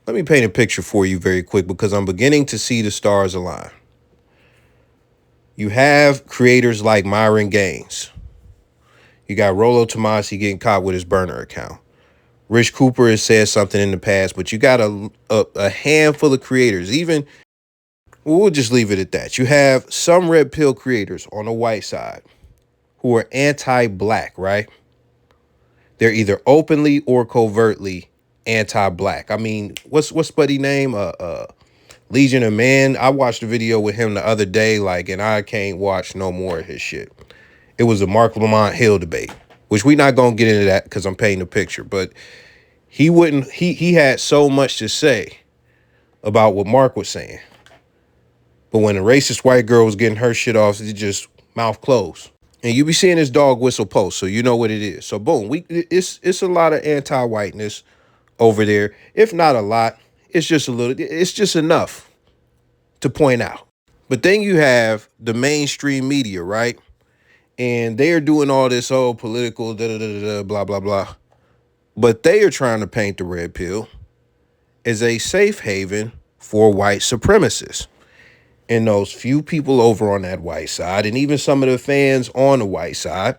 Let me paint a picture for you very quick because I'm beginning to see the stars align. You have creators like Myron Gaines. You got Rollo Tomasi getting caught with his burner account. Rich Cooper has said something in the past, but you got a handful of creators. Even, we'll just leave it at that. You have some red pill creators on the white side who are anti-black, right? They're either openly or covertly anti-black. I mean, what's buddy name? Legion of Man. I watched a video with him the other day, and I can't watch no more of his shit. It was a Mark Lamont Hill debate, which we not gonna get into that because I'm painting a picture. But he had so much to say about what Mark was saying. But when a racist white girl was getting her shit off, it just mouth closed. And you be seeing this dog whistle post, so you know what it is. So boom, it's a lot of anti-whiteness over there. If not a lot, it's just a little, it's just enough to point out. But then you have the mainstream media, right? And they are doing all this political blah, blah, blah. But they are trying to paint the red pill as a safe haven for white supremacists. And those few people over on that white side, and even some of the fans on the white side,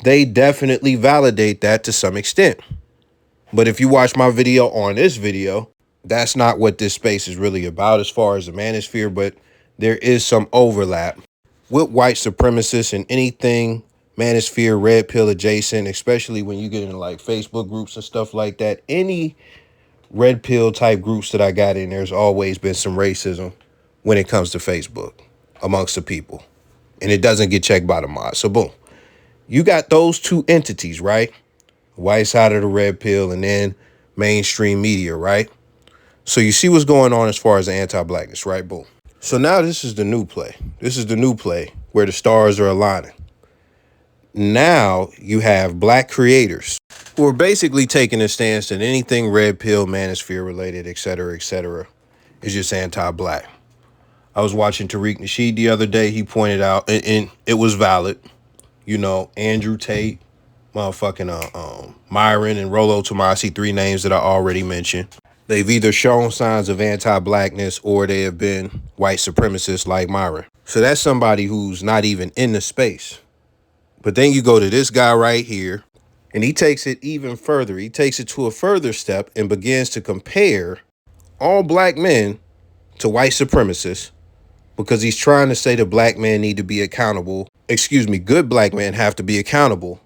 they definitely validate that to some extent. But if you watch my video on this video, that's not what this space is really about as far as the manosphere, but there is some overlap with white supremacists and anything manosphere, red pill adjacent, especially when you get into Facebook groups and stuff like that. Any red pill type groups that I got in, there's always been some racism when it comes to Facebook amongst the people. And it doesn't get checked by the mod. So boom, you got those two entities, right? White side of the red pill and then mainstream media, right? So you see what's going on as far as the anti-blackness, right? Boom. So now this is the new play. This is the new play where the stars are aligning. Now you have black creators who are basically taking a stance that anything red pill, manosphere related, et cetera, is just anti-black. I was watching Tariq Nasheed the other day. He pointed out, and it was valid, Andrew Tate, motherfucking Myron and Rollo Tomasi, three names that I already mentioned. They've either shown signs of anti-blackness or they have been white supremacists like Myron. So that's somebody who's not even in the space. But then you go to this guy right here, and he takes it even further. He takes it to a further step and begins to compare all black men to white supremacists because he's trying to say that black men need to be accountable. Good black men have to be accountable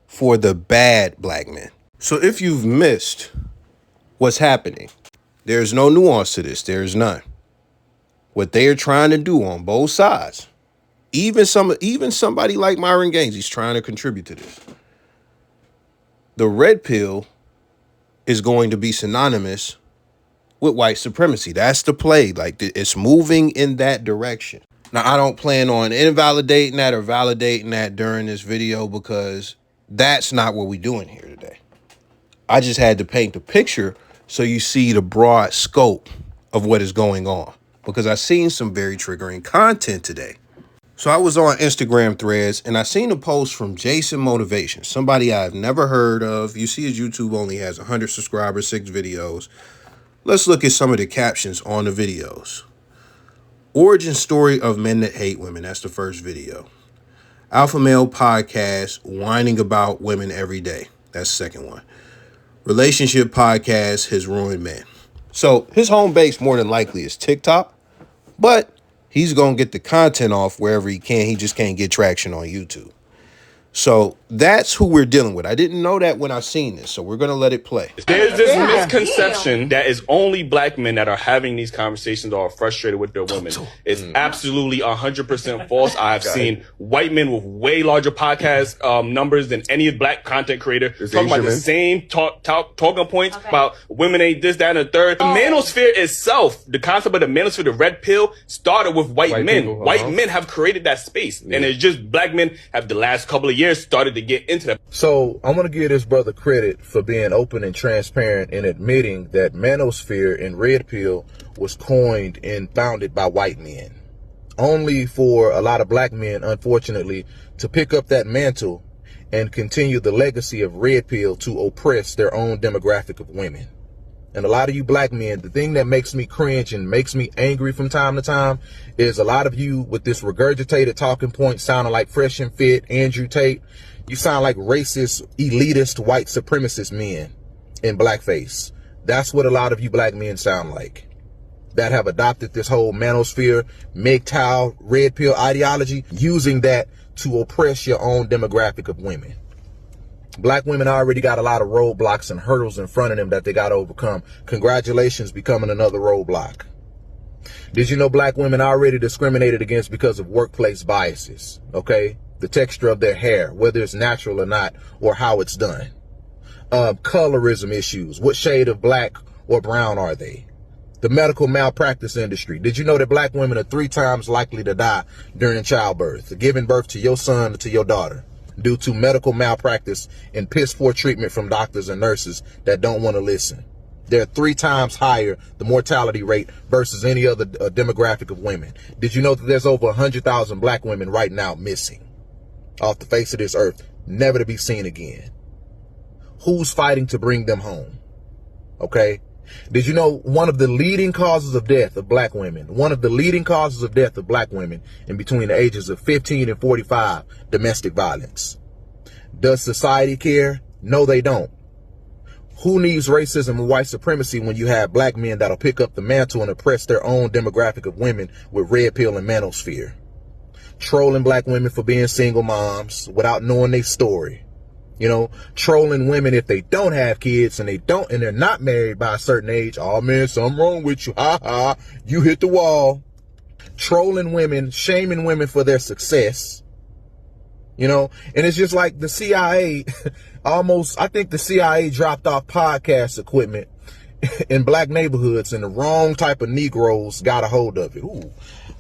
for the bad black men. So if you've missed what's happening, there's no nuance to this. There's none. What they are trying to do on both sides, even somebody like Myron Gaines, he's trying to contribute to this. The red pill is going to be synonymous with white supremacy. That's the play. It's moving in that direction. Now, I don't plan on invalidating that or validating that during this video because that's not what we're doing here today. I just had to paint the picture so you see the broad scope of what is going on because I seen some very triggering content today. So I was on Instagram threads and I seen a post from Jason Motivation, somebody I've never heard of. You see his YouTube only has 100 subscribers, 6 videos. Let's look at some of the captions on the videos. Origin story of men that hate women. That's the first video. Alpha male podcast whining about women every day. That's the second one. Relationship podcast has ruined men. So his home base more than likely is TikTok, but he's going to get the content off wherever he can. He just can't get traction on YouTube. So that's who we're dealing with. I didn't know that when I seen this, so we're going to let it play. There's this misconception that it's only black men that are having these conversations or are frustrated with their women. It's absolutely 100% false. I've seen white men with way larger podcast numbers than any black content creator talking about the same talking points about women ain't this, that, and the third. The manosphere itself, the concept of the manosphere, the red pill, started with white men. White men have created that space. And it's just black men have the last couple of years started to get into that. So I'm going to give this brother credit for being open and transparent and admitting that manosphere and red pill was coined and founded by white men. Only for a lot of black men, unfortunately, to pick up that mantle and continue the legacy of red pill to oppress their own demographic of women. And a lot of you black men, the thing that makes me cringe and makes me angry from time to time is a lot of you with this regurgitated talking point sounding like Fresh and Fit, Andrew Tate. You sound like racist, elitist, white supremacist men in blackface. That's what a lot of you black men sound like, that have adopted this whole manosphere, MGTOW, red pill ideology, using that to oppress your own demographic of women. Black women already got a lot of roadblocks and hurdles in front of them that they got to overcome. Congratulations, becoming another roadblock. Did you know black women are already discriminated against because of workplace biases? Okay? The texture of their hair, whether it's natural or not, or how it's done. Colorism issues. What shade of black or brown are they? The medical malpractice industry. Did you know that black women are 3 times likely to die during childbirth, giving birth to your son or to your daughter, due to medical malpractice and piss poor treatment from doctors and nurses that don't want to listen? They're 3 times higher, the mortality rate, versus any other demographic of women. Did you know that there's over 100,000 black women right now missing off the face of this earth, never to be seen again? Who's fighting to bring them home? Okay? Did you know one of the leading causes of death of black women, in between the ages of 15 and 45, domestic violence? Does society care? No, they don't. Who needs racism and white supremacy when you have black men that'll pick up the mantle and oppress their own demographic of women with red pill and manosphere? Trolling black women for being single moms without knowing their story. You know, trolling women if they don't have kids and they're not married by a certain age. Oh man, something wrong with you. Ha ha. You hit the wall. Trolling women, shaming women for their success. You know, and it's just like the CIA I think the CIA dropped off podcast equipment in black neighborhoods and the wrong type of Negroes got a hold of it. Ooh,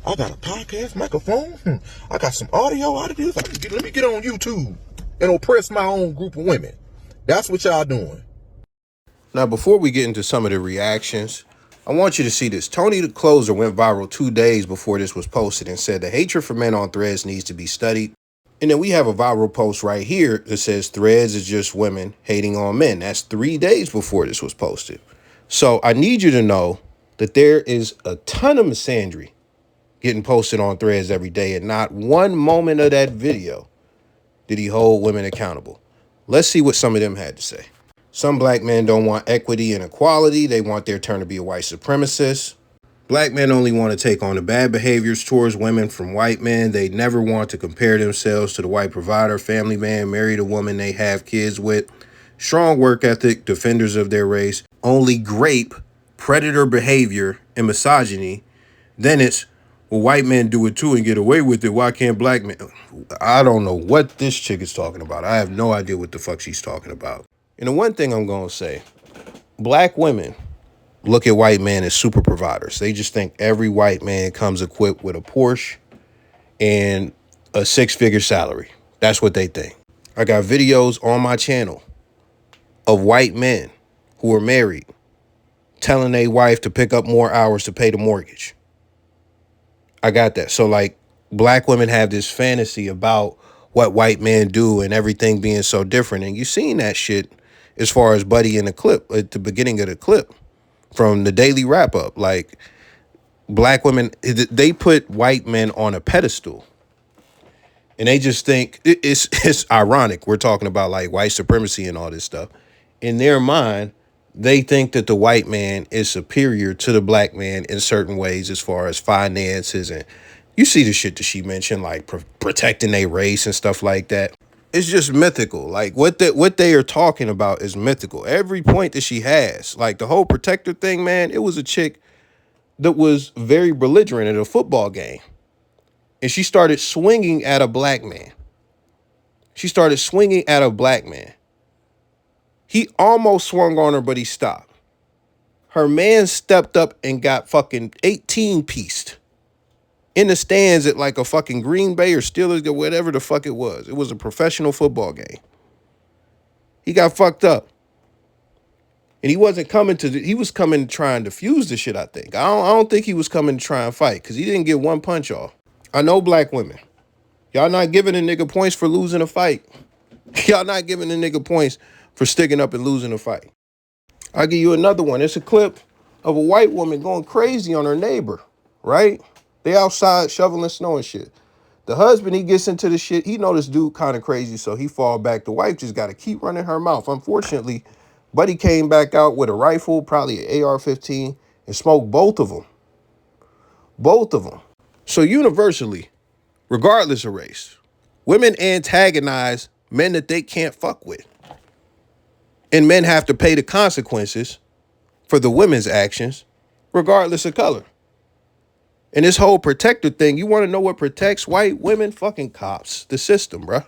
I got a podcast microphone. I got some audio out of this. Let me get on YouTube and oppress my own group of women. That's what y'all doing. Now, before we get into some of the reactions, I want you to see this. Tony the Closer went viral 2 days before this was posted and said the hatred for men on Threads needs to be studied. And then we have a viral post right here that says Threads is just women hating on men. That's 3 days before this was posted. So I need you to know that there is a ton of misandry getting posted on Threads every day, and not one moment of that video did he hold women accountable. Let's see what some of them had to say. Some black men don't want equity and equality. They want their turn to be a white supremacist. Black men only want to take on the bad behaviors towards women from white men. They never want to compare themselves to the white provider, family man, marry the woman they have kids with. Strong work ethic, defenders of their race. Only grape, predator behavior, and misogyny. Then it's, well, white men do it too and get away with it. Why can't black men? I don't know what this chick is talking about. I have no idea what the fuck she's talking about. And the one thing I'm going to say, black women look at white men as super providers. They just think every white man comes equipped with a Porsche and a 6-figure salary. That's what they think. I got videos on my channel of white men who are married telling their wife to pick up more hours to pay the mortgage. I got that. So like black women have this fantasy about what white men do and everything being so different. And you seen that shit as far as Buddy in the clip, at the beginning of the clip from the daily wrap up. Like black women, they put white men on a pedestal. And they just think it's ironic. We're talking about like white supremacy and all this stuff. In their mind, they think that the white man is superior to the black man in certain ways as far as finances. And you see the shit that she mentioned, like protecting their race and stuff like that. It's just mythical. Like what they are talking about is mythical. Every point that she has, like the whole protector thing, man, it was a chick that was very belligerent at a football game. And she started swinging at a black man. He almost swung on her, but he stopped. Her man stepped up and got fucking 18-pieced in the stands at like a fucking Green Bay or Steelers or whatever the fuck it was. It was a professional football game. He got fucked up. And he wasn't coming to, he was coming to try and defuse the shit, I think. I don't think he was coming to try and fight because he didn't get one punch off. I know black women. Y'all not giving a nigga points for losing a fight. Y'all not giving a nigga points for sticking up and losing a fight. I'll give you another one. It's a clip of a white woman going crazy on her neighbor, right? They outside shoveling snow and shit. The husband, he gets into the shit. He know this dude kind of crazy, so he fall back. The wife just got to keep running her mouth. Unfortunately, Buddy came back out with a rifle, probably an AR-15, and smoked both of them. Both of them. So universally, regardless of race, women antagonize men that they can't fuck with. And men have to pay the consequences for the women's actions, regardless of color. And this whole protector thing, you want to know what protects white women? Fucking cops. The system, bruh.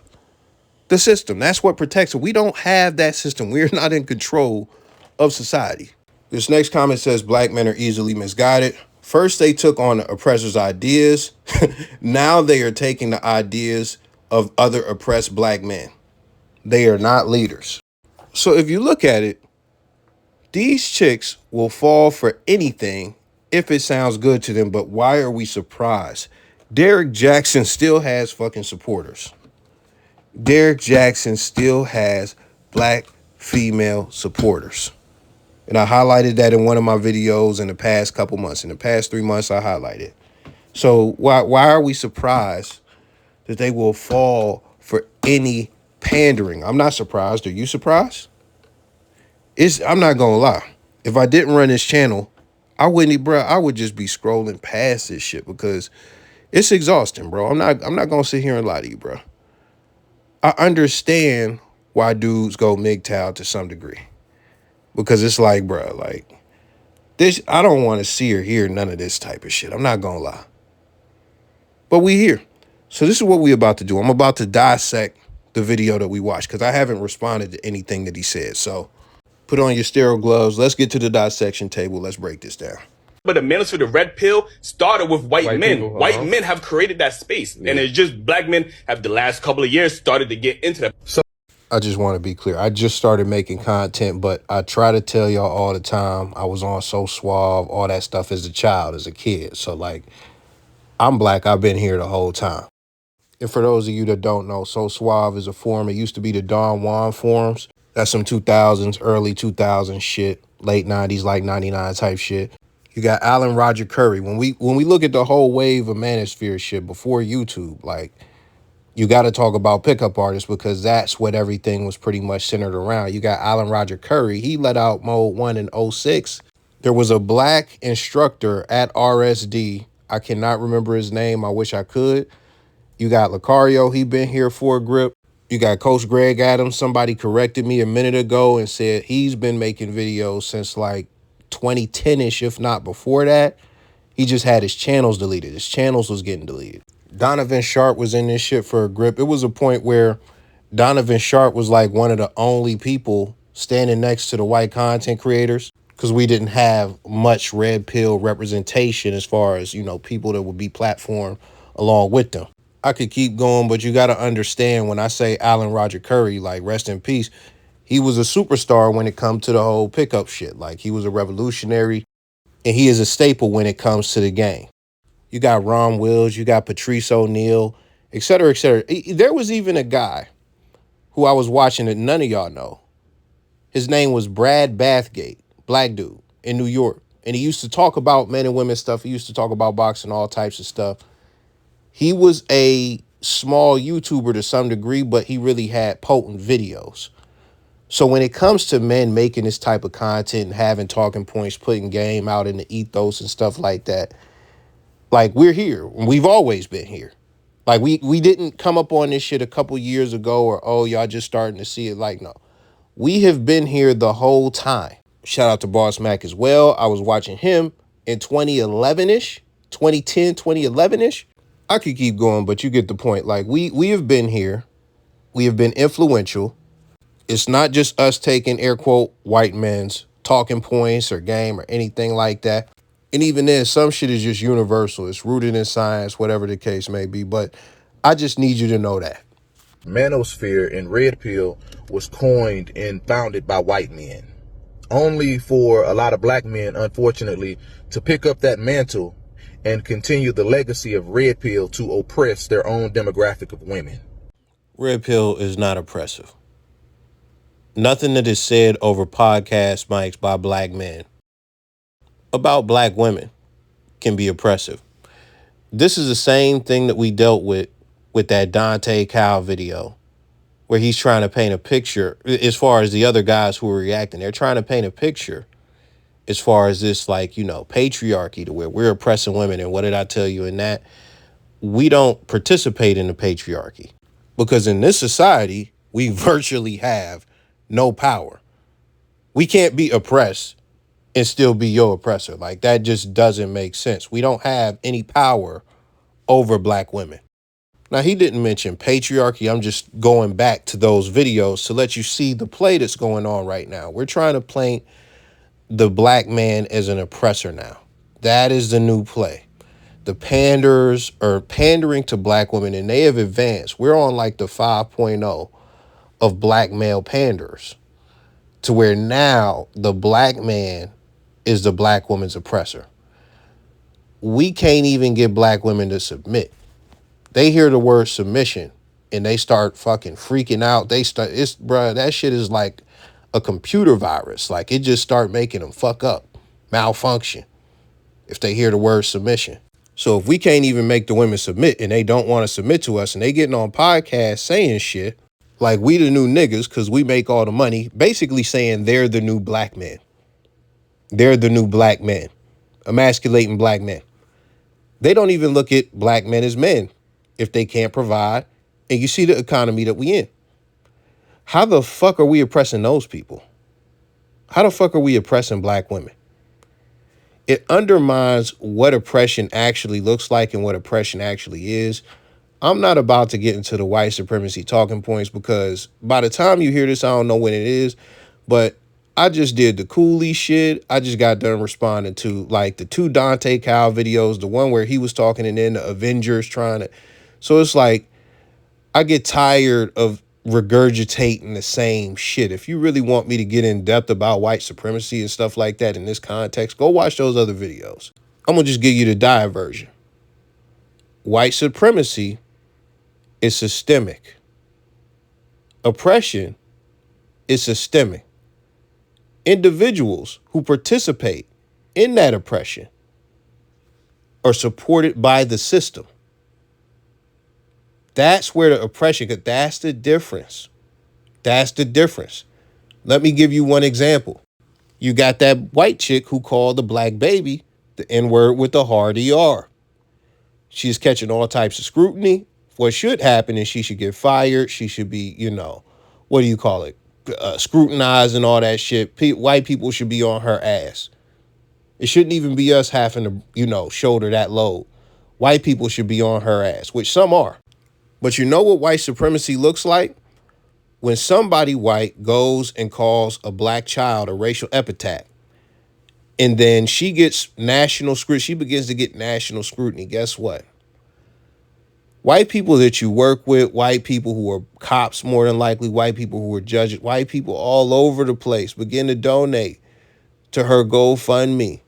The system. That's what protects it. We don't have that system. We're not in control of society. This next comment says black men are easily misguided. First, they took on the oppressor's ideas. Now they are taking the ideas of other oppressed black men. They are not leaders. So if you look at it, these chicks will fall for anything if it sounds good to them, but why are we surprised? Derek Jackson still has fucking supporters. Derek Jackson still has black female supporters. And I highlighted that in one of my videos in the past couple months. In the past 3 months, I highlighted. So why are we surprised that they will fall for any pandering? I'm not surprised. Are you surprised? I'm not gonna lie. If I didn't run this channel, I would just be scrolling past this shit because it's exhausting, bro. I'm not gonna sit here and lie to you, bro. I understand why dudes go MGTOW to some degree. Because it's like, bro, like this, I don't want to see or hear none of this type of shit. I'm not gonna lie. But we here. So this is what we about to do. I'm about to dissect the video that we watched because I haven't responded to anything that he said. So put on your sterile gloves. Let's get to the dissection table. Let's break this down. But the manosphere, the red pill, started with white men. People, white men have created that space. Yeah. And it's just black men have the last couple of years started to get into that. So I just want to be clear. I just started making content, but I try to tell y'all all the time I was on So Suave, all that stuff as a child, as a kid. So like, I'm black. I've been here the whole time. And for those of you that don't know, So Suave is a forum. It used to be the Don Juan forums. That's some 2000s, early 2000s shit, late 90s, like 99 type shit. You got Alan Roger Curry. When we look at the whole wave of manosphere shit before YouTube, like, you got to talk about pickup artists because that's what everything was pretty much centered around. You got Alan Roger Curry. He let out Mode 1 in 06. There was a black instructor at RSD. I cannot remember his name. I wish I could. You got Lucario. He been here for a grip. You got Coach Greg Adams. Somebody corrected me a minute ago and said he's been making videos since like 2010-ish, if not before that. He just had his channels deleted. His channels was getting deleted. Donovan Sharp was in this shit for a grip. It was a point where Donovan Sharp was like one of the only people standing next to the white content creators because we didn't have much red pill representation as far as, you know, people that would be platformed along with them. I could keep going, but you got to understand when I say Alan Roger Curry, like rest in peace, he was a superstar when it comes to the whole pickup shit. Like he was a revolutionary and he is a staple when it comes to the game. You got Ron Wills, you got Patrice O'Neal, et cetera, et cetera. There was even a guy who I was watching that none of y'all know. His name was Brad Bathgate, black dude in New York. And he used to talk about men and women stuff. He used to talk about boxing, all types of stuff. He was a small YouTuber to some degree, but he really had potent videos. So when it comes to men making this type of content and having talking points, putting game out in the ethos and stuff like that, like we're here. We've always been here. Like we didn't come up on this shit a couple years ago or, oh, y'all just starting to see it. Like, no, we have been here the whole time. Shout out to Boss Mac as well. I was watching him in 2011-ish, 2010, 2011-ish. I could keep going, but you get the point. Like we have been here. We have been influential. It's not just us taking air quote white men's talking points or game or anything like that. And even then, some shit is just universal. It's rooted in science, whatever the case may be. But I just need you to know that. Manosphere and red pill was coined and founded by white men. Only for a lot of black men, unfortunately, to pick up that mantle and continue the legacy of red pill to oppress their own demographic of women. Red pill is not oppressive. Nothing that is said over podcast mics by black men about black women can be oppressive. This is the same thing that we dealt with that Dante Cal video, where he's trying to paint a picture as far as the other guys who are reacting. They're trying to paint a picture as far as this, like, patriarchy, to where we're oppressing women. And what did I tell you in that? We don't participate in the patriarchy, because in this society, we virtually have no power. We can't be oppressed and still be your oppressor. Like, that just doesn't make sense. We don't have any power over black women. Now, he didn't mention patriarchy. I'm just going back to those videos to let you see the play that's going on right now. We're trying to paint the black man as an oppressor now. That is the new play. The panders are pandering to black women, and they have advanced. We're on like the 5.0 of black male panders, to where now the black man is the black woman's oppressor. We can't even get black women to submit. They hear the word submission and they start fucking freaking out. That shit is like a computer virus. Like, it just start making them fuck up, malfunction, if they hear the word submission. So if we can't even make the women submit, and they don't want to submit to us, and they getting on podcasts saying shit like we the new niggas because we make all the money, basically saying they're the new black men. They're the new black men, emasculating black men. They don't even look at black men as men if they can't provide. And you see the economy that we in. How the fuck are we oppressing those people? How the fuck are we oppressing black women? It undermines what oppression actually looks like and what oppression actually is. I'm not about to get into the white supremacy talking points, because by the time you hear this, I don't know when it is, but I just did the Cooley shit. I just got done responding to like the 2 Dante Cal videos, the one where he was talking and then the Avengers trying to. So it's like, I get tired of regurgitating the same shit. If you really want me to get in depth about white supremacy and stuff like that in this context, go watch those other videos. I'm going to just give you the diet version. White supremacy is systemic. Oppression is systemic. Individuals who participate in that oppression are supported by the system. That's where the oppression, because that's the difference. That's the difference. Let me give you one example. You got that white chick who called the black baby the N-word with the hard ER. She's catching all types of scrutiny. What should happen is she should get fired. She should be, what do you call it? Scrutinized and all that shit. White people should be on her ass. It shouldn't even be us having to, shoulder that load. White people should be on her ass, which some are. But you know what white supremacy looks like? When somebody white goes and calls a black child a racial epithet, and then she gets national scrutiny, she begins to get national scrutiny. Guess what? White people that you work with, white people who are cops more than likely, white people who are judges, white people all over the place begin to donate to her GoFundMe.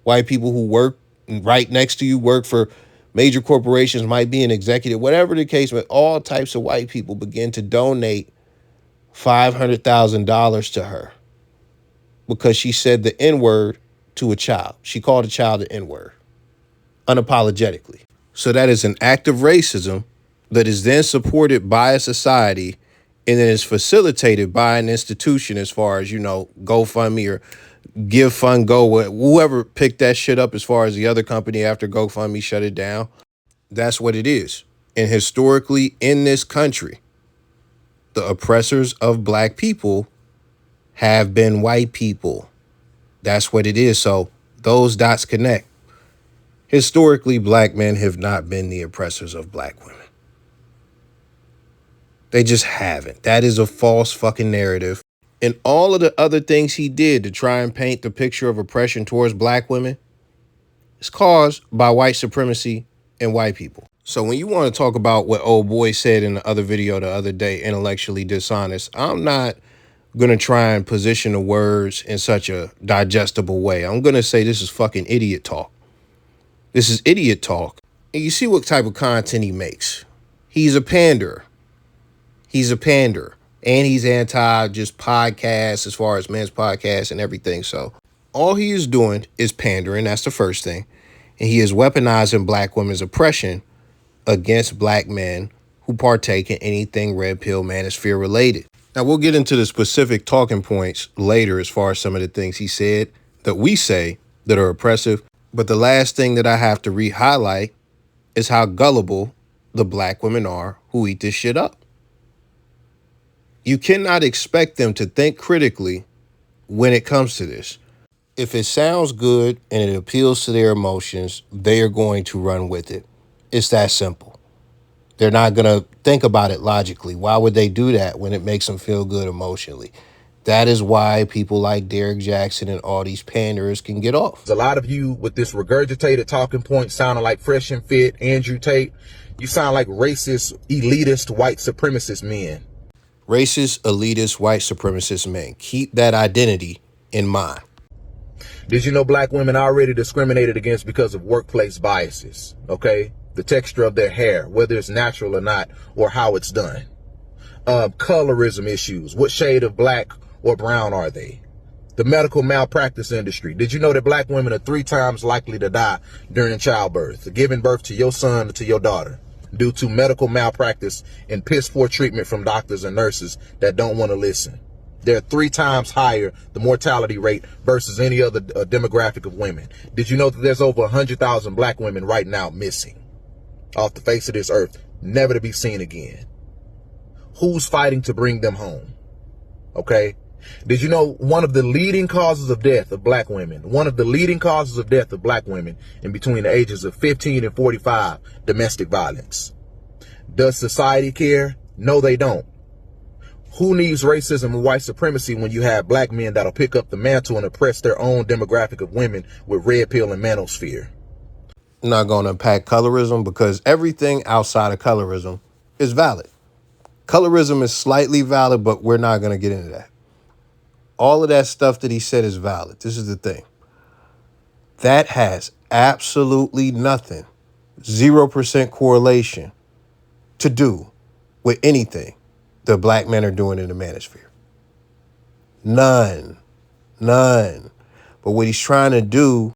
White people who work right next to you, work for major corporations, might be an executive, whatever the case, but all types of white people begin to donate $500,000 to her because she said the N-word to a child. She called a child the N-word unapologetically. So that is an act of racism that is then supported by a society and then is facilitated by an institution, as far as, GoFundMe or Give Fund Go, whoever picked that shit up as far as the other company after GoFundMe shut it down. That's what it is. And historically in this country, the oppressors of black people have been white people. That's what it is. So those dots connect. Historically, black men have not been the oppressors of black women. They just haven't. That is a false fucking narrative. And all of the other things he did to try and paint the picture of oppression towards black women is caused by white supremacy and white people. So when you want to talk about what old boy said in the other video the other day, intellectually dishonest, I'm not going to try and position the words in such a digestible way. I'm going to say this is fucking idiot talk. This is idiot talk. And you see what type of content he makes. He's a pander. He's a pander. And he's anti just podcasts as far as men's podcasts and everything. So all he is doing is pandering. That's the first thing. And he is weaponizing black women's oppression against black men who partake in anything red pill manosphere related. Now, we'll get into the specific talking points later as far as some of the things he said that we say that are oppressive. But the last thing that I have to re-highlight is how gullible the black women are who eat this shit up. You cannot expect them to think critically when it comes to this. If it sounds good and it appeals to their emotions, they are going to run with it. It's that simple. They're not going to think about it logically. Why would they do that when it makes them feel good emotionally? That is why people like Derek Jackson and all these panderers can get off. There's a lot of you with this regurgitated talking point sounding like Fresh and Fit, Andrew Tate. You sound like racist, elitist, white supremacist men. Racist, elitist, white supremacist men. Keep that identity in mind. Did you know black women are already discriminated against because of workplace biases? Okay? The texture of their hair, whether it's natural or not, or how it's done. Colorism issues. What shade of black or brown are they? The medical malpractice industry. Did you know that black women are 3 times likely to die during childbirth, giving birth to your son or to your daughter, due to medical malpractice and piss poor treatment from doctors and nurses that don't want to listen? They're 3 times higher, the mortality rate, versus any other demographic of women. Did you know that there's over 100,000 black women right now missing off the face of this earth, never to be seen again? Who's fighting to bring them home? Okay? Did you know one of the leading causes of death of black women, in between the ages of 15 and 45, domestic violence? Does society care? No, they don't. Who needs racism and white supremacy when you have black men that'll pick up the mantle and oppress their own demographic of women with red pill and manosphere? I'm not going to unpack colorism because everything outside of colorism is valid. Colorism is slightly valid, but we're not going to get into that. All of that stuff that he said is valid. This is the thing. That has absolutely nothing, 0% correlation to do with anything the black men are doing in the manosphere. None. But what he's trying to do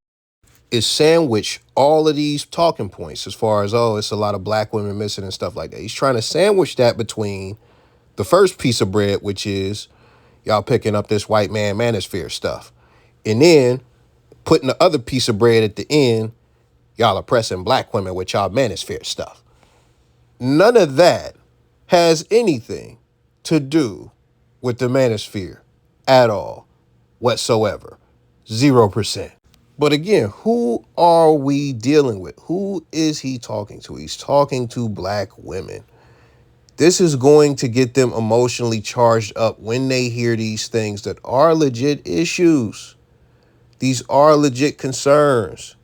is sandwich all of these talking points as far as, oh, it's a lot of black women missing and stuff like that. He's trying to sandwich that between the first piece of bread, which is y'all picking up this white man manosphere stuff, and then putting the other piece of bread at the end, y'all oppressing black women with y'all manosphere stuff. None of that has anything to do with the manosphere at all, whatsoever. 0%. But again, who are we dealing with? Who is he talking to? He's talking to black women. This is going to get them emotionally charged up when they hear these things that are legit issues. These are legit concerns,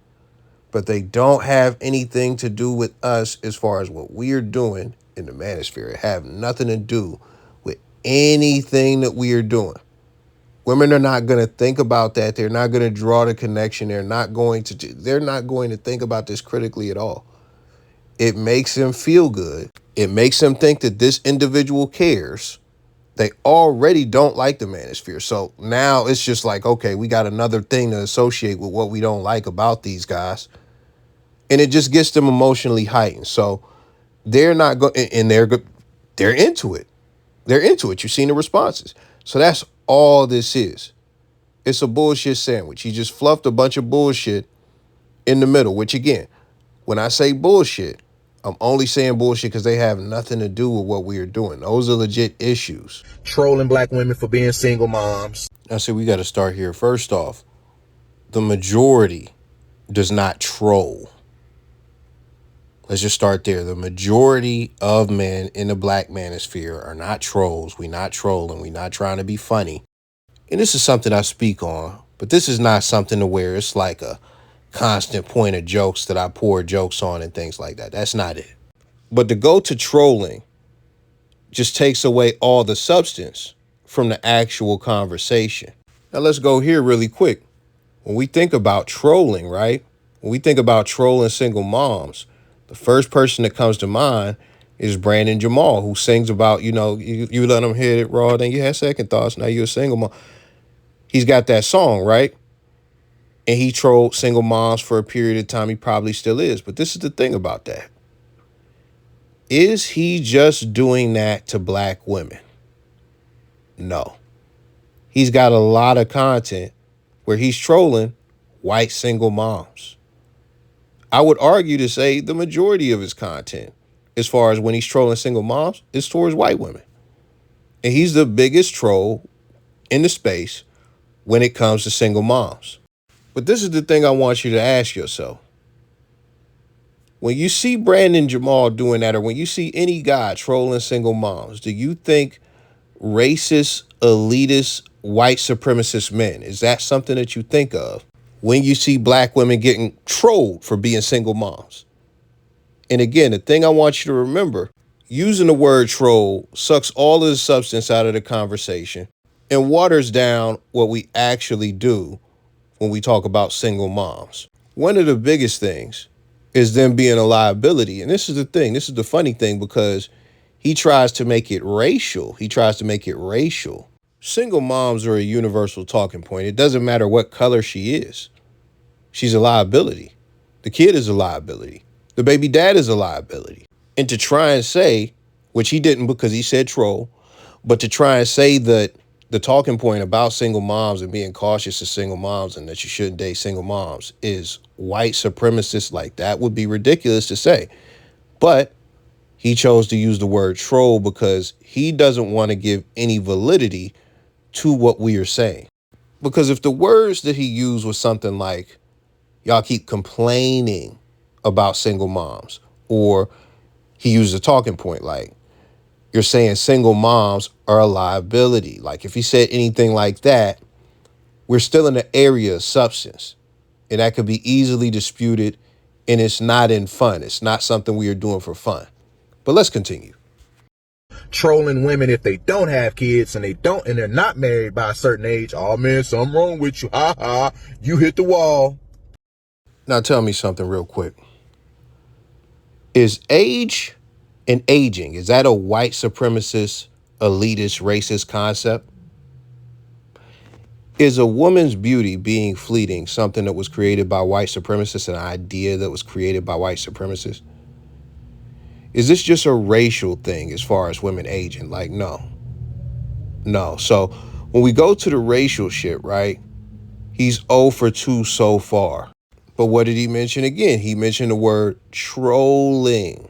but they don't have anything to do with us as far as what we're doing in the manosphere. It have nothing to do with anything that we are doing. Women are not going to think about that. They're not going to draw the connection. They're not going to think about this critically at all. It makes them feel good. It makes them think that this individual cares. They already don't like the manosphere. So now it's just like, okay, we got another thing to associate with what we don't like about these guys. And it just gets them emotionally heightened. So they're not going, and they're into it. They're into it. You've seen the responses. So that's all this is. It's a bullshit sandwich. He just fluffed a bunch of bullshit in the middle, which again, when I say bullshit, I'm only saying bullshit because they have nothing to do with what we are doing. Those are legit issues. Trolling black women for being single moms. I said we got to start here. First off, the majority does not troll. Let's just start there. The majority of men in the black manosphere are not trolls. We're not trolling. We're not trying to be funny. And this is something I speak on, but this is not something to where it's like a constant point of jokes that I pour jokes on and things like that. That's not it. But to go to trolling just takes away all the substance from the actual conversation. Now let's go here really quick. When we think about trolling, right? When we think about trolling single moms, the first person that comes to mind is Brandon Jamal, who sings about, you let him hit it raw, then you had second thoughts, now you're a single mom. He's got that song, right? And he trolled single moms for a period of time. He probably still is. But this is the thing about that. Is he just doing that to black women? No. He's got a lot of content where he's trolling white single moms. I would argue to say the majority of his content, as far as when he's trolling single moms, is towards white women. And he's the biggest troll in the space when it comes to single moms. But this is the thing I want you to ask yourself. When you see Brandon Jamal doing that, or when you see any guy trolling single moms, do you think racist, elitist, white supremacist men, is that something that you think of when you see black women getting trolled for being single moms? And again, the thing I want you to remember, using the word troll sucks all of the substance out of the conversation and waters down what we actually do when we talk about single moms. One of the biggest things is them being a liability. And this is the thing. This is the funny thing, because he tries to make it racial. Single moms are a universal talking point. It doesn't matter what color she is. She's a liability. The kid is a liability. The baby dad is a liability. And to try and say, which he didn't because he said troll, but to try and say that the talking point about single moms and being cautious of single moms and that you shouldn't date single moms is white supremacist, like that would be ridiculous to say. But he chose to use the word troll because he doesn't want to give any validity to what we are saying. Because if the words that he used was something like, y'all keep complaining about single moms, or he used a talking point like, you're saying single moms are a liability. Like if he said anything like that, we're still in the area of substance, and that could be easily disputed, and it's not in fun. It's not something we are doing for fun. But let's continue. Trolling women if they don't have kids and they're not married by a certain age. Oh man, something wrong with you. Ha ha. You hit the wall. Now tell me something real quick. Is age and aging, is that a white supremacist, elitist, racist concept? Is a woman's beauty being fleeting something that was created by white supremacists, an idea that was created by white supremacists? Is this just a racial thing as far as women aging? Like, no. So when we go to the racial shit, right? He's 0 for 2 so far. But what did he mention again? He mentioned the word trolling.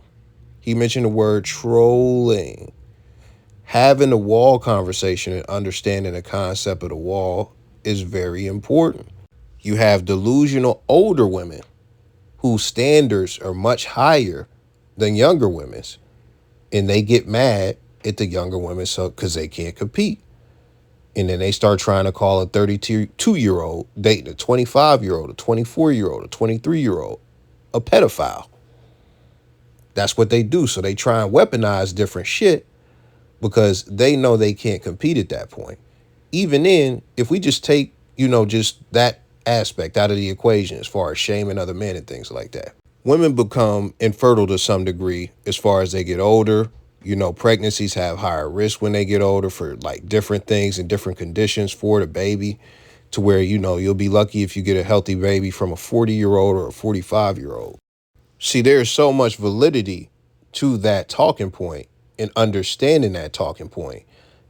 Having the wall conversation and understanding the concept of the wall is very important. You have delusional older women whose standards are much higher than younger women's, and they get mad at the younger women because they can't compete. And then they start trying to call a 32-year-old dating a 25-year-old, a 24-year-old, a 23-year-old a pedophile. That's what they do. So they try and weaponize different shit because they know they can't compete at that point. Even then, if we just take, just that aspect out of the equation as far as shaming other men and things like that, women become infertile to some degree as far as they get older. Pregnancies have higher risk when they get older for like different things and different conditions for the baby, to where, you'll be lucky if you get a healthy baby from a 40-year-old or a 45-year-old. See, there's so much validity to that talking point and understanding that talking point,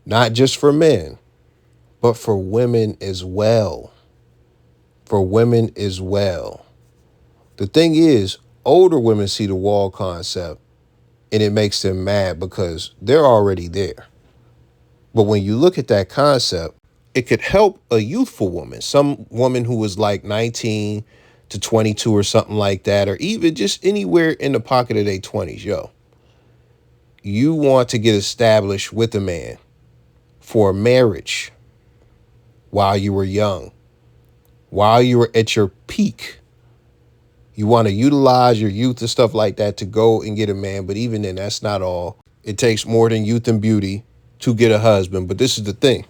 not just for men, but for women as well. The thing is, older women see the wall concept and it makes them mad because they're already there. But when you look at that concept, it could help a youthful woman, some woman who was like 19 to 22 or something like that, or even just anywhere in the pocket of their 20s. You want to get established with a man for marriage while you were young, while you were at your peak. You want to utilize your youth and stuff like that to go and get a man. But even then, that's not all. It takes more than youth and beauty to get a husband. But this is the thing.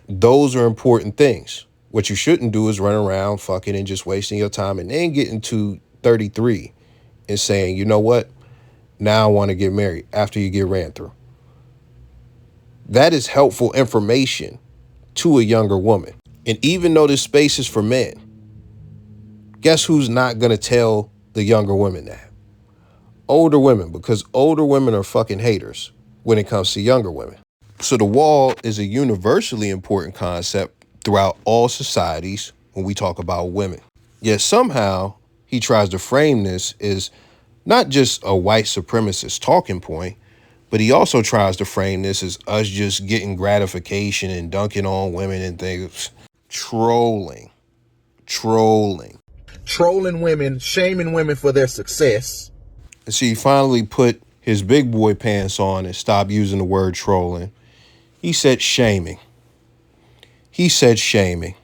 Those are important things. What you shouldn't do is run around fucking and just wasting your time and then getting to 33 and saying, you know what? Now I want to get married after you get ran through. That is helpful information to a younger woman. And even though this space is for men, guess who's not going to tell the younger women that? Older women, because older women are fucking haters when it comes to younger women. So the wall is a universally important concept throughout all societies when we talk about women. Yet somehow he tries to frame this as not just a white supremacist talking point, but he also tries to frame this as us just getting gratification and dunking on women and things. Trolling. Trolling women, shaming women for their success. And so he finally put his big boy pants on and stopped using the word trolling. He said shaming. He said shaming.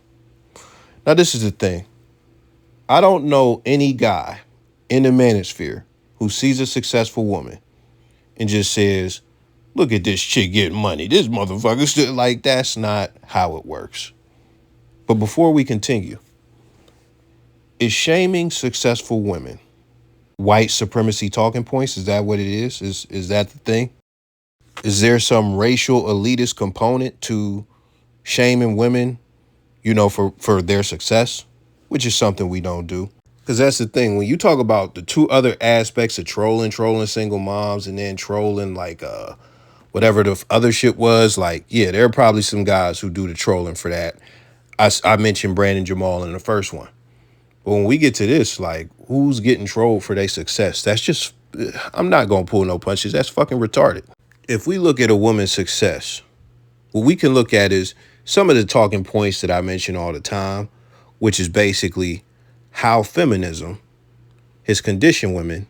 Now, this is the thing. I don't know any guy in the manosphere who sees a successful woman and just says, look at this chick getting money. This motherfucker still, like, that's not how it works. But before we continue, is shaming successful women white supremacy talking points? Is that what it is? Is that the thing? Is there some racial elitist component to shaming women, for their success, which is something we don't do? Because that's the thing. When you talk about the two other aspects of trolling single moms and then trolling like whatever the other shit was, like, yeah, there are probably some guys who do the trolling for that. I mentioned Brandon Jamal in the first one. But when we get to this, like, who's getting trolled for their success? That's just, I'm not going to pull no punches. That's fucking retarded. If we look at a woman's success, what we can look at is some of the talking points that I mention all the time, which is basically how feminism has conditioned women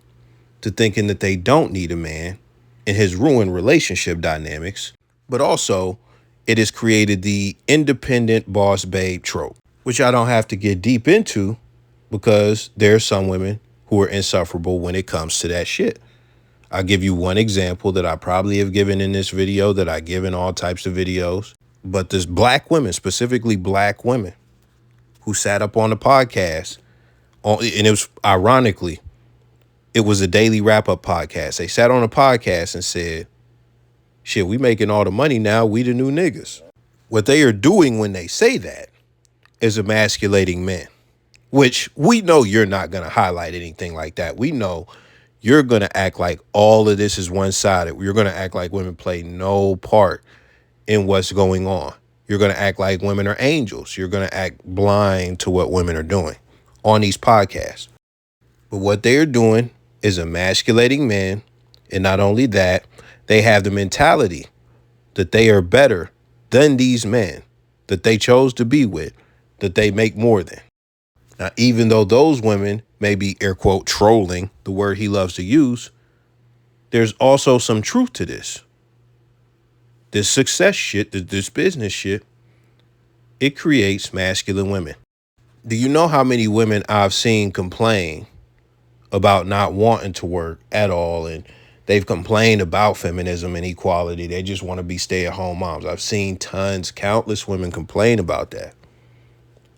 to thinking that they don't need a man and has ruined relationship dynamics, but also it has created the independent boss babe trope, which I don't have to get deep into because there are some women who are insufferable when it comes to that shit. I'll give you one example that I probably have given in this video, that I give in all types of videos. But there's black women, specifically black women, who sat up on the podcast, and it was, ironically, it was a daily wrap-up podcast. They sat on a podcast and said, shit, we making all the money now, we the new niggas. What they are doing when they say that is emasculating men, which we know you're not going to highlight anything like that. We know you're going to act like all of this is one-sided. You're going to act like women play no part in what's going on. You're going to act like women are angels. You're going to act blind to what women are doing on these podcasts. But what they're doing is emasculating men. And not only that, they have the mentality that they are better than these men that they chose to be with, that they make more than. Now, even though those women may be, air quote, trolling, the word he loves to use, there's also some truth to this. This success shit, this business shit, it creates masculine women. Do you know how many women I've seen complain about not wanting to work at all, and they've complained about feminism and equality? They just want to be stay-at-home moms. I've seen countless women complain about that.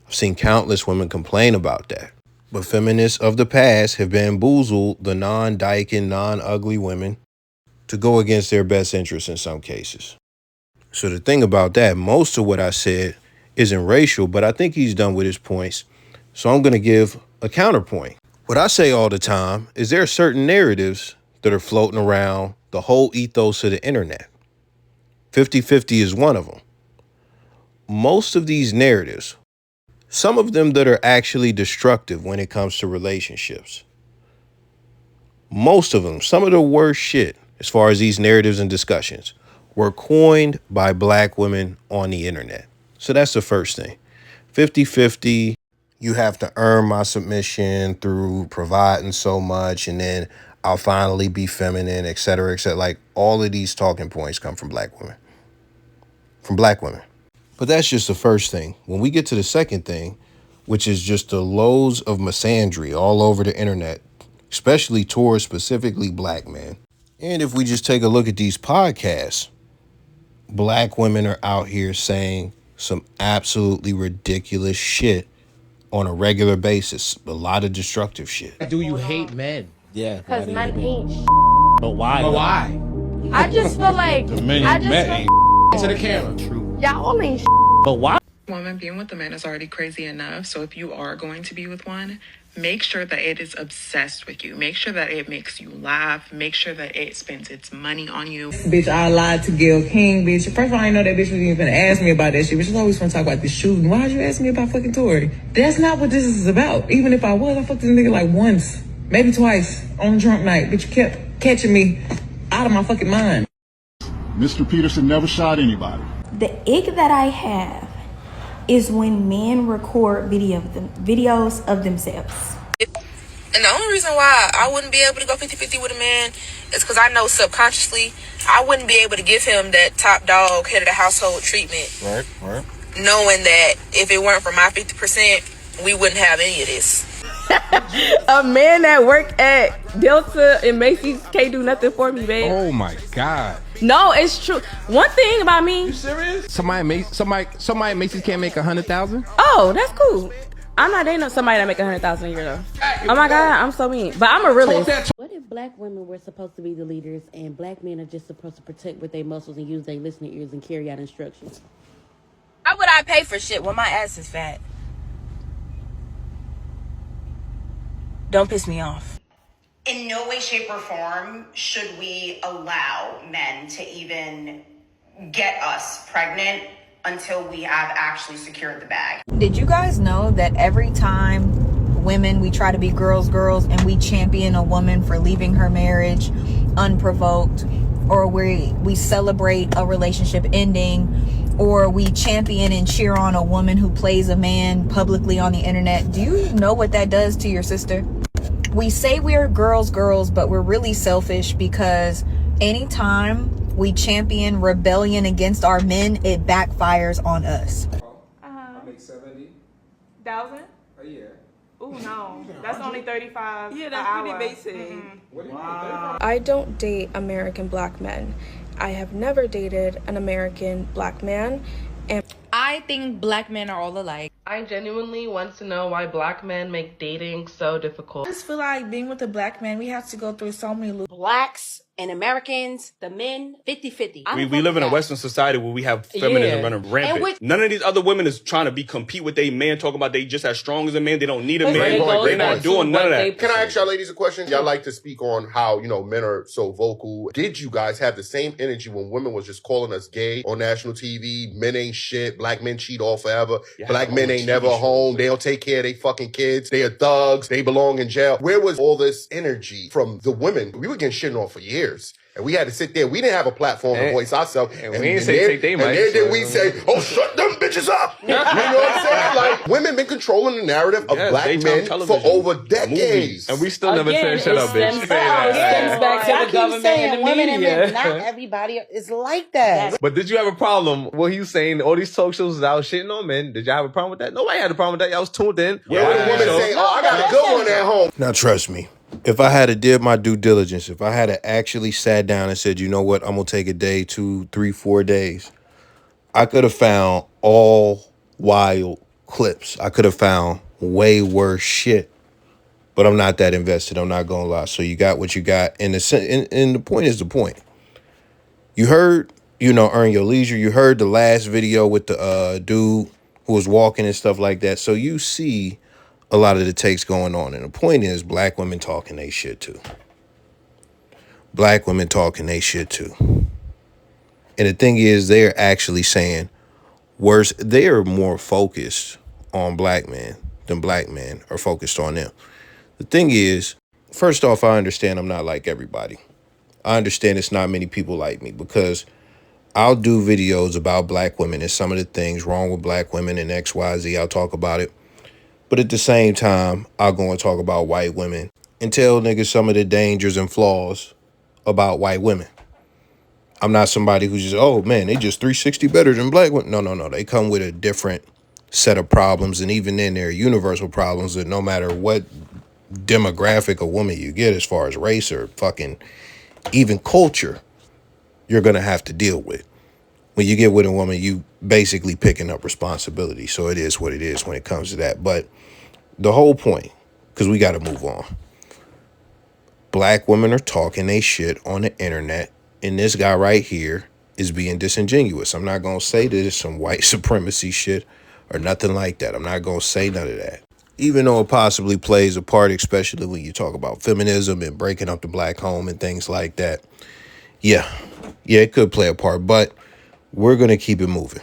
I've seen countless women complain about that. But feminists of the past have bamboozled the non-dyking, non-ugly women to go against their best interests in some cases. So the thing about that, most of what I said isn't racial, but I think he's done with his points. So I'm going to give a counterpoint. What I say all the time is there are certain narratives that are floating around the whole ethos of the internet. 50-50 is one of them. Most of these narratives, some of them that are actually destructive when it comes to relationships. Most of them, some of the worst shit as far as these narratives and discussions, were coined by black women on the internet. So that's the first thing. 50-50, you have to earn my submission through providing so much, and then I'll finally be feminine, et cetera, et cetera. Like, all of these talking points come from black women. From black women. But that's just the first thing. When we get to the second thing, which is just the loads of misandry all over the internet, especially towards specifically black men. And if we just take a look at these podcasts, black women are out here saying some absolutely ridiculous shit on a regular basis. A lot of destructive shit. Do you hate men? Yeah. Because men ain't But why? But why? I just feel like The men you met ain't to the camera. True. y'all ain't But why? Woman, being with a man is already crazy enough. So if you are going to be with one, make sure that it is obsessed with you. Make sure that it makes you laugh. Make sure that it spends its money on you. Bitch, I lied to Gail King, bitch. First of all, I didn't know that bitch was even gonna ask me about that shit. But she's always gonna talk about this shooting. Why'd you ask me about fucking Tory? That's not what this is about. Even if I was, I fucked this nigga like once, maybe twice on a drunk night. Bitch, you kept catching me out of my fucking mind. Mr. Peterson never shot anybody. The ick that I have is when men record videos of themselves. And the only reason why I wouldn't be able to go 50-50 with a man is because I know subconsciously I wouldn't be able to give him that top dog, head of the household treatment. Right. Knowing that if it weren't for my 50%, we wouldn't have any of this. a man that work at Delta and Macy's can't do nothing for me, babe. Oh my God. No, it's true. One thing about me. You serious? Somebody at Macy's can't make 100,000? Oh, that's cool. I'm not dating somebody that make 100,000 a year though. Oh my God, I'm so mean. But I'm a realist. What if black women were supposed to be the leaders and black men are just supposed to protect with their muscles and use their listening ears and carry out instructions? Why would I pay for shit when my ass is fat? Don't piss me off. In no way, shape, or form should we allow men to even get us pregnant until we have actually secured the bag. Did you guys know that every time women, we try to be girls, and we champion a woman for leaving her marriage unprovoked, or we celebrate a relationship ending, or we champion and cheer on a woman who plays a man publicly on the internet? Do you know what that does to your sister? We say we're girls, but we're really selfish because anytime we champion rebellion against our men, it backfires on us. I make 70,000 a year. Ooh, no, that's only 35. Yeah, that's pretty basic. Wow. I don't date American black men. I have never dated an American black man, and I think black men are all alike. I genuinely want to know why black men make dating so difficult. I just feel like being with a black man, we have to go through so many loops. Blacks and Americans, the men, 50-50. We live in a Western society where we have feminism running rampant. None of these other women is trying to compete with their man, talking about they just as strong as a man. They don't need a man. They're not doing none of that. Can I ask y'all ladies a question? Y'all like to speak on how, men are so vocal. Did you guys have the same energy when women was just calling us gay on national TV? Men ain't shit. Black men cheat all forever. Black men ain't never home. They don't take care of their fucking kids. They are thugs. They belong in jail. Where was all this energy from the women? We were getting shit on for years. And we had to sit there. We didn't have a platform to voice ourselves. And we didn't say take their mic. And then we say, oh, shut them bitches up. You know what I'm saying? Like, women been controlling the narrative of black men for over decades. And we still never said shut up, bitch. It stems back to the government and the media. Not everybody is like that. But did you have a problem? What he was saying, all these talk shows is out shitting on men. Did y'all have a problem with that? Nobody had a problem with that. Y'all was tuned in. Where would a woman say, oh, I got a good one at home? Now, trust me. If I had did my due diligence, if I had actually sat down and said, you know what, I'm going to take a day, 2, 3, 4 days, I could have found all wild clips. I could have found way worse shit. But I'm not that invested. I'm not going to lie. So you got what you got. And the point is the point. You heard, Earn Your Leisure. You heard the last video with the dude who was walking and stuff like that. So you see a lot of the takes going on. And the point is, black women talking they shit too. Black women talking they shit too. And the thing is, they're actually saying worse. They are more focused on black men than black men are focused on them. The thing is, first off, I understand I'm not like everybody. I understand it's not many people like me because I'll do videos about black women and some of the things wrong with black women and X, Y, Z. I'll talk about it. But at the same time, I'll go and talk about white women and tell niggas some of the dangers and flaws about white women. I'm not somebody who's just, oh, man, they just 360 better than black women. No. They come with a different set of problems. And even then, they're universal problems that no matter what demographic of woman you get as far as race or fucking even culture, you're going to have to deal with. When you get with a woman, you basically picking up responsibility. So it is what it is when it comes to that. But the whole point, because we got to move on. black women are talking they shit on the internet, and this guy right here is being disingenuous. I'm not going to say that it's some white supremacy shit or nothing like that. I'm not going to say none of that. Even though it possibly plays a part, especially when you talk about feminism and breaking up the black home and things like that. Yeah, it could play a part, but we're going to keep it moving.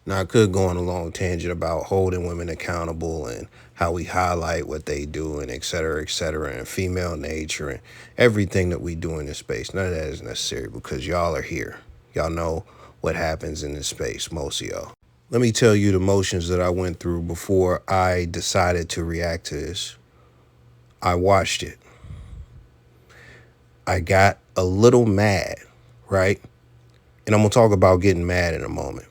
Now, I could go on a long tangent about holding women accountable and how we highlight what they do and et cetera, and female nature and everything that we do in this space. None of that is necessary because y'all are here. Y'all know what happens in this space, most of y'all. Let me tell you the motions that I went through before I decided to react to this. I watched it. I got a little mad, right? And I'm going to talk about getting mad in a moment.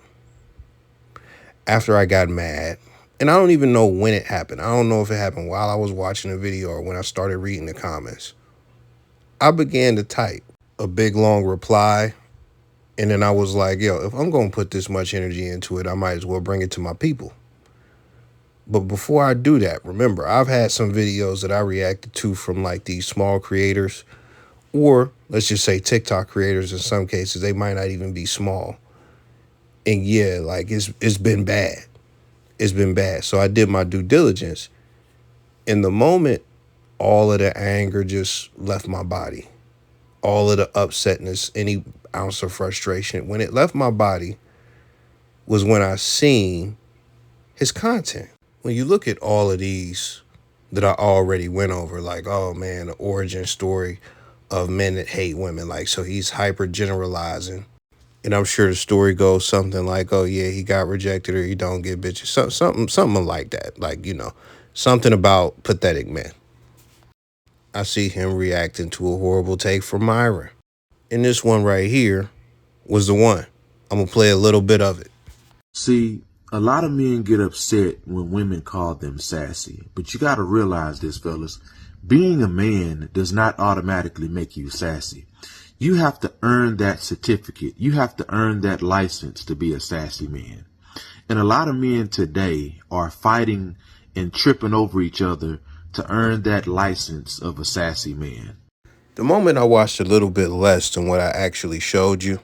After I got mad, and I don't even know when it happened. I don't know if it happened while I was watching the video or when I started reading the comments. I began to type a big, long reply. And then I was like, yo, if I'm going to put this much energy into it, I might as well bring it to my people. But before I do that, remember, I've had some videos that I reacted to from like these small creators, or let's just say TikTok creators. In some cases, they might not even be small. And yeah, like it's been bad. It's been bad. So I did my due diligence. In the moment, all of the anger just left my body. All of the upsetness, any ounce of frustration. When it left my body was when I seen his content. When you look at all of these that I already went over, like, oh man, the origin story of men that hate women. Like, so he's hyper generalizing. And I'm sure the story goes something like, oh yeah, he got rejected or he don't get bitches. Something like that. Like, you know, something about pathetic men. I see him reacting to a horrible take from Myron. And this one right here was the one. I'm going to play a little bit of it. See, a lot of men get upset when women call them sassy. But you got to realize this, fellas. Being a man does not automatically make you sassy. You have to earn that certificate. You have to earn that license to be a sassy man. And a lot of men today are fighting and tripping over each other to earn that license of a sassy man. The moment I watched a little bit less than what I actually showed you,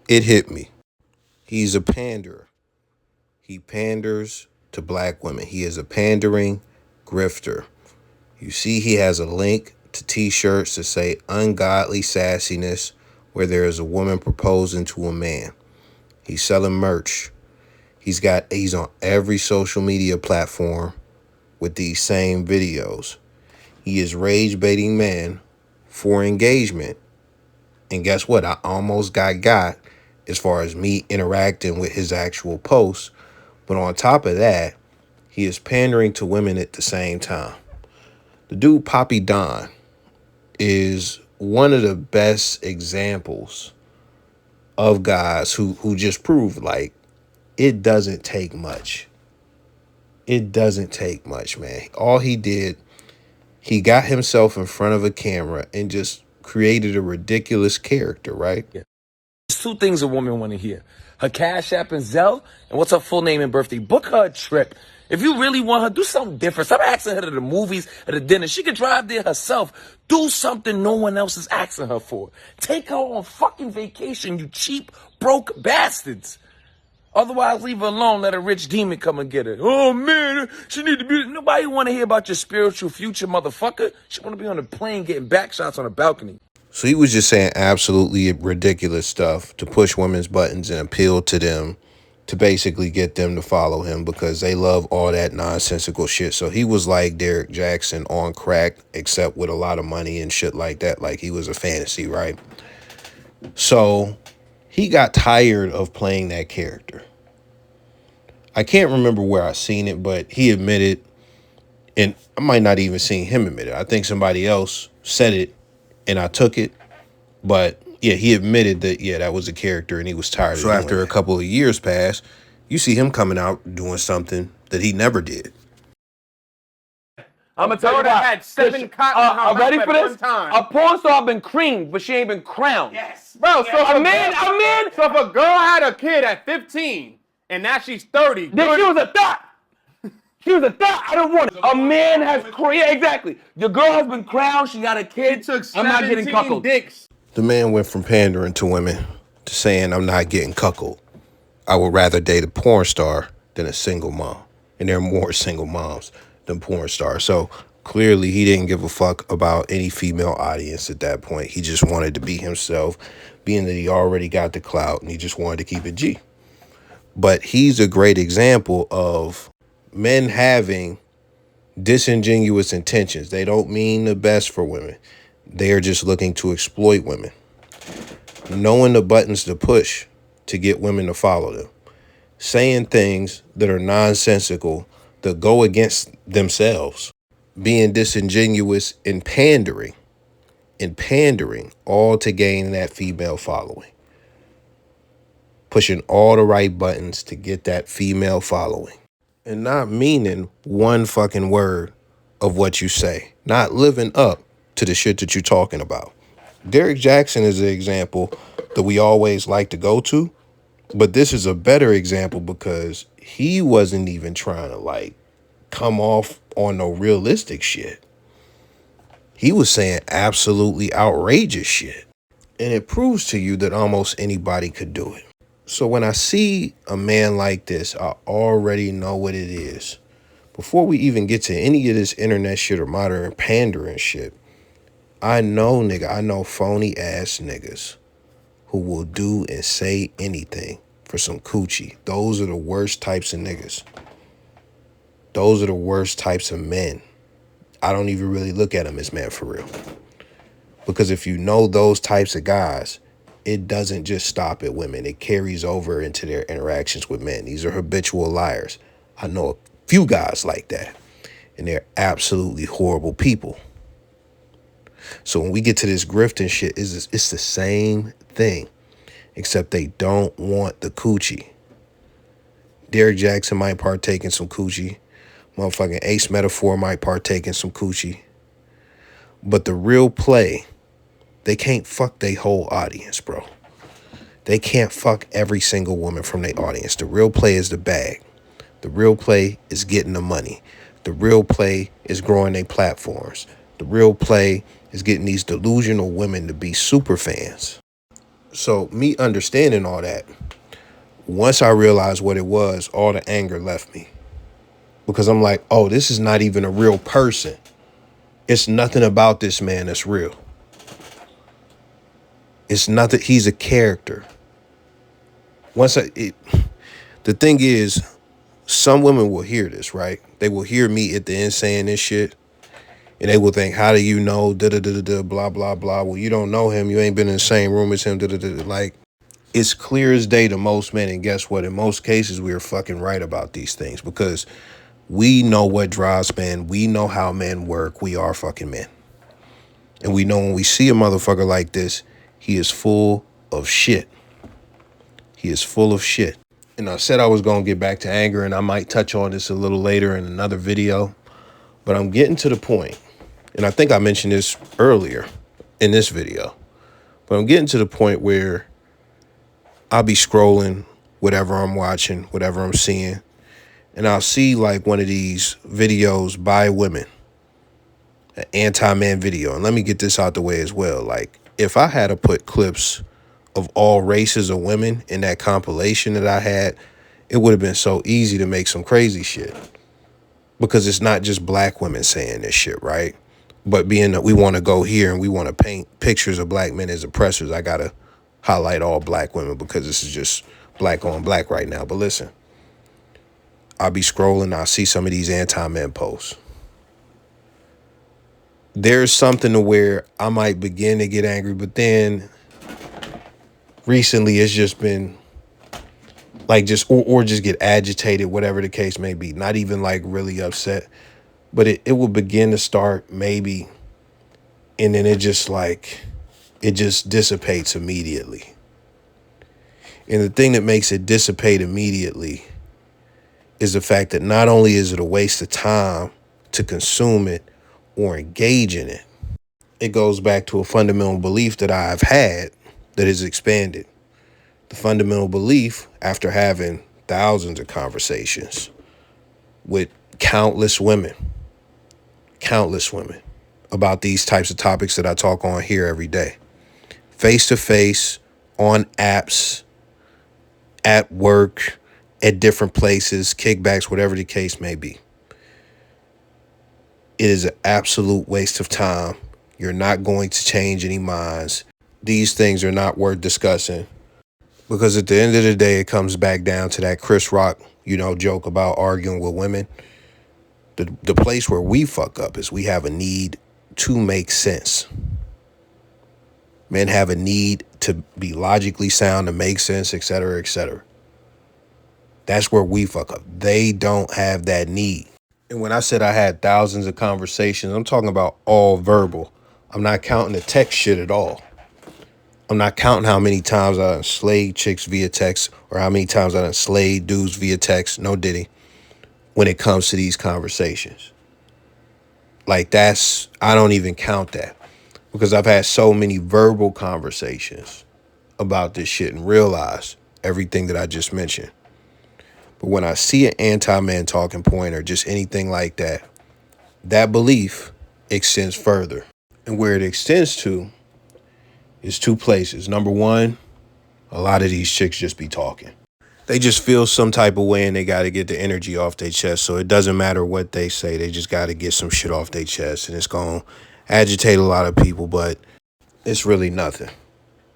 it hit me. He's a panderer. He panders to black women. He is a pandering grifter. You see he has a link to t-shirts that say ungodly sassiness, where there is a woman proposing to a man. He's selling merch. He's on every social media platform with these same videos. He is rage baiting men for engagement. And guess what? I almost got as far as me interacting with his actual posts. But on top of that, he is pandering to women at the same time. The dude, Poppy Don, is one of the best examples of guys who just prove like it doesn't take much. It doesn't take much, man. All he did, he got himself in front of a camera and just created a ridiculous character, right? Yeah. There's two things a woman want to hear. Her Cash App and Zelle, and what's her full name and birthday. Book her a trip. If you really want her, do something different. Stop asking her to the movies or the dinner. She can drive there herself. Do something no one else is asking her for. Take her on fucking vacation, you cheap, broke bastards. Otherwise, leave her alone. Let a rich demon come and get her. Oh, man, she need to be... Nobody want to hear about your spiritual future, motherfucker. She want to be on a plane getting back shots on a balcony. So he was just saying absolutely ridiculous stuff to push women's buttons and appeal to them to basically get them to follow him because they love all that nonsensical shit. So he was like Derek Jackson on crack, except with a lot of money and shit like that. Like he was a fantasy, right? So he got tired of playing that character. I can't remember where I seen it, but he admitted, and I might not even seen him admit it. I think somebody else said it and I took it. But yeah, he admitted that, yeah, that was a character and he was tired of it. So after a couple of years passed, you see him coming out doing something that he never did. I'm gonna tell you that had 7 cotton ready for this? A porn star been creamed, but she ain't been crowned. Yes. Bro, so a man. So if a girl had a kid at 15 and now she's 30, then she was a thot. She was a thought. I don't want it. A man has yeah, exactly. Your girl has been crowned. She got a kid. I'm not getting cuckolded. Dicks. The man went from pandering to women to saying, I'm not getting cuckolded. I would rather date a porn star than a single mom. And there are more single moms than porn stars. So clearly he didn't give a fuck about any female audience at that point. He just wanted to be himself, being that he already got the clout and he just wanted to keep it G. But he's a great example of men having disingenuous intentions. They don't mean the best for women. They are just looking to exploit women. Knowing the buttons to push to get women to follow them. Saying things that are nonsensical, that go against themselves. Being disingenuous and pandering. All to gain that female following. Pushing all the right buttons to get that female following. And not meaning one fucking word of what you say. Not living up to the shit that you're talking about. Derrick Jackson is an example that we always like to go to. But this is a better example because he wasn't even trying to like come off on no realistic shit. He was saying absolutely outrageous shit. And it proves to you that almost anybody could do it. So when I see a man like this, I already know what it is. Before we even get to any of this internet shit or modern pandering shit, I know phony ass niggas who will do and say anything for some coochie. Those are the worst types of niggas. Those are the worst types of men. I don't even really look at them as men for real. Because if you know those types of guys, it doesn't just stop at women. It carries over into their interactions with men. These are habitual liars. I know a few guys like that. And they're absolutely horrible people. So when we get to this grifting shit, it's the same thing. Except they don't want the coochie. Derrick Jackson might partake in some coochie. Motherfucking Ace Metaphor might partake in some coochie. But the real play, they can't fuck their whole audience, bro. They can't fuck every single woman from their audience. The real play is the bag. The real play is getting the money. The real play is growing their platforms. The real play is getting these delusional women to be super fans. So me understanding all that, once I realized what it was, all the anger left me. Because I'm like, oh, this is not even a real person. It's nothing about this man that's real. It's nothing. He's a character. The thing is, some women will hear this, right? They will hear me at the end saying this shit. And they will think, how do you know, da-da-da-da-da, blah, blah, blah. Well, you don't know him. You ain't been in the same room as him, da-da-da-da. Like, it's clear as day to most men. And guess what? In most cases, we are fucking right about these things because we know what drives men. We know how men work. We are fucking men. And we know when we see a motherfucker like this, he is full of shit. He is full of shit. And I said I was going to get back to anger, and I might touch on this a little later in another video. But I'm getting to the point, and I think I mentioned this earlier in this video, but I'm getting to the point where I'll be scrolling whatever I'm watching, whatever I'm seeing, and I'll see like one of these videos by women, an anti-man video. And let me get this out the way as well. Like, if I had to put clips of all races of women in that compilation that I had, it would have been so easy to make some crazy shit. Because it's not just black women saying this shit, right? But being that we want to go here and we want to paint pictures of black men as oppressors, I got to highlight all black women because this is just black on black right now. But listen, I'll be scrolling, I'll see some of these anti-men posts. There's something to where I might begin to get angry, but then recently it's just been like or just get agitated, whatever the case may be. Not even like really upset, but it will begin to start maybe, and then it just dissipates immediately. And the thing that makes it dissipate immediately is the fact that not only is it a waste of time to consume it or engage in it, it goes back to a fundamental belief that I've had that has expanded. The fundamental belief, after having thousands of conversations with countless women about these types of topics that I talk on here every day. Face to face, on apps, at work, at different places, kickbacks, whatever the case may be. It is an absolute waste of time. You're not going to change any minds. These things are not worth discussing, because at the end of the day, it comes back down to that Chris Rock, joke about arguing with women. The place where we fuck up is we have a need to make sense. Men have a need to be logically sound, to make sense, et cetera, et cetera. That's where we fuck up. They don't have that need. And when I said I had thousands of conversations, I'm talking about all verbal. I'm not counting the text shit at all. I'm not counting how many times I done slayed chicks via text, or how many times I done slayed dudes via text. No diddy. When it comes to these conversations. Like, I don't even count that, because I've had so many verbal conversations about this shit and realize everything that I just mentioned. But when I see an anti-man talking point or just anything like that, that belief extends further. And where it extends to is two places. Number one, a lot of these chicks just be talking. They just feel some type of way and they got to get the energy off their chest. So it doesn't matter what they say. They just got to get some shit off their chest. And it's going to agitate a lot of people, but it's really nothing.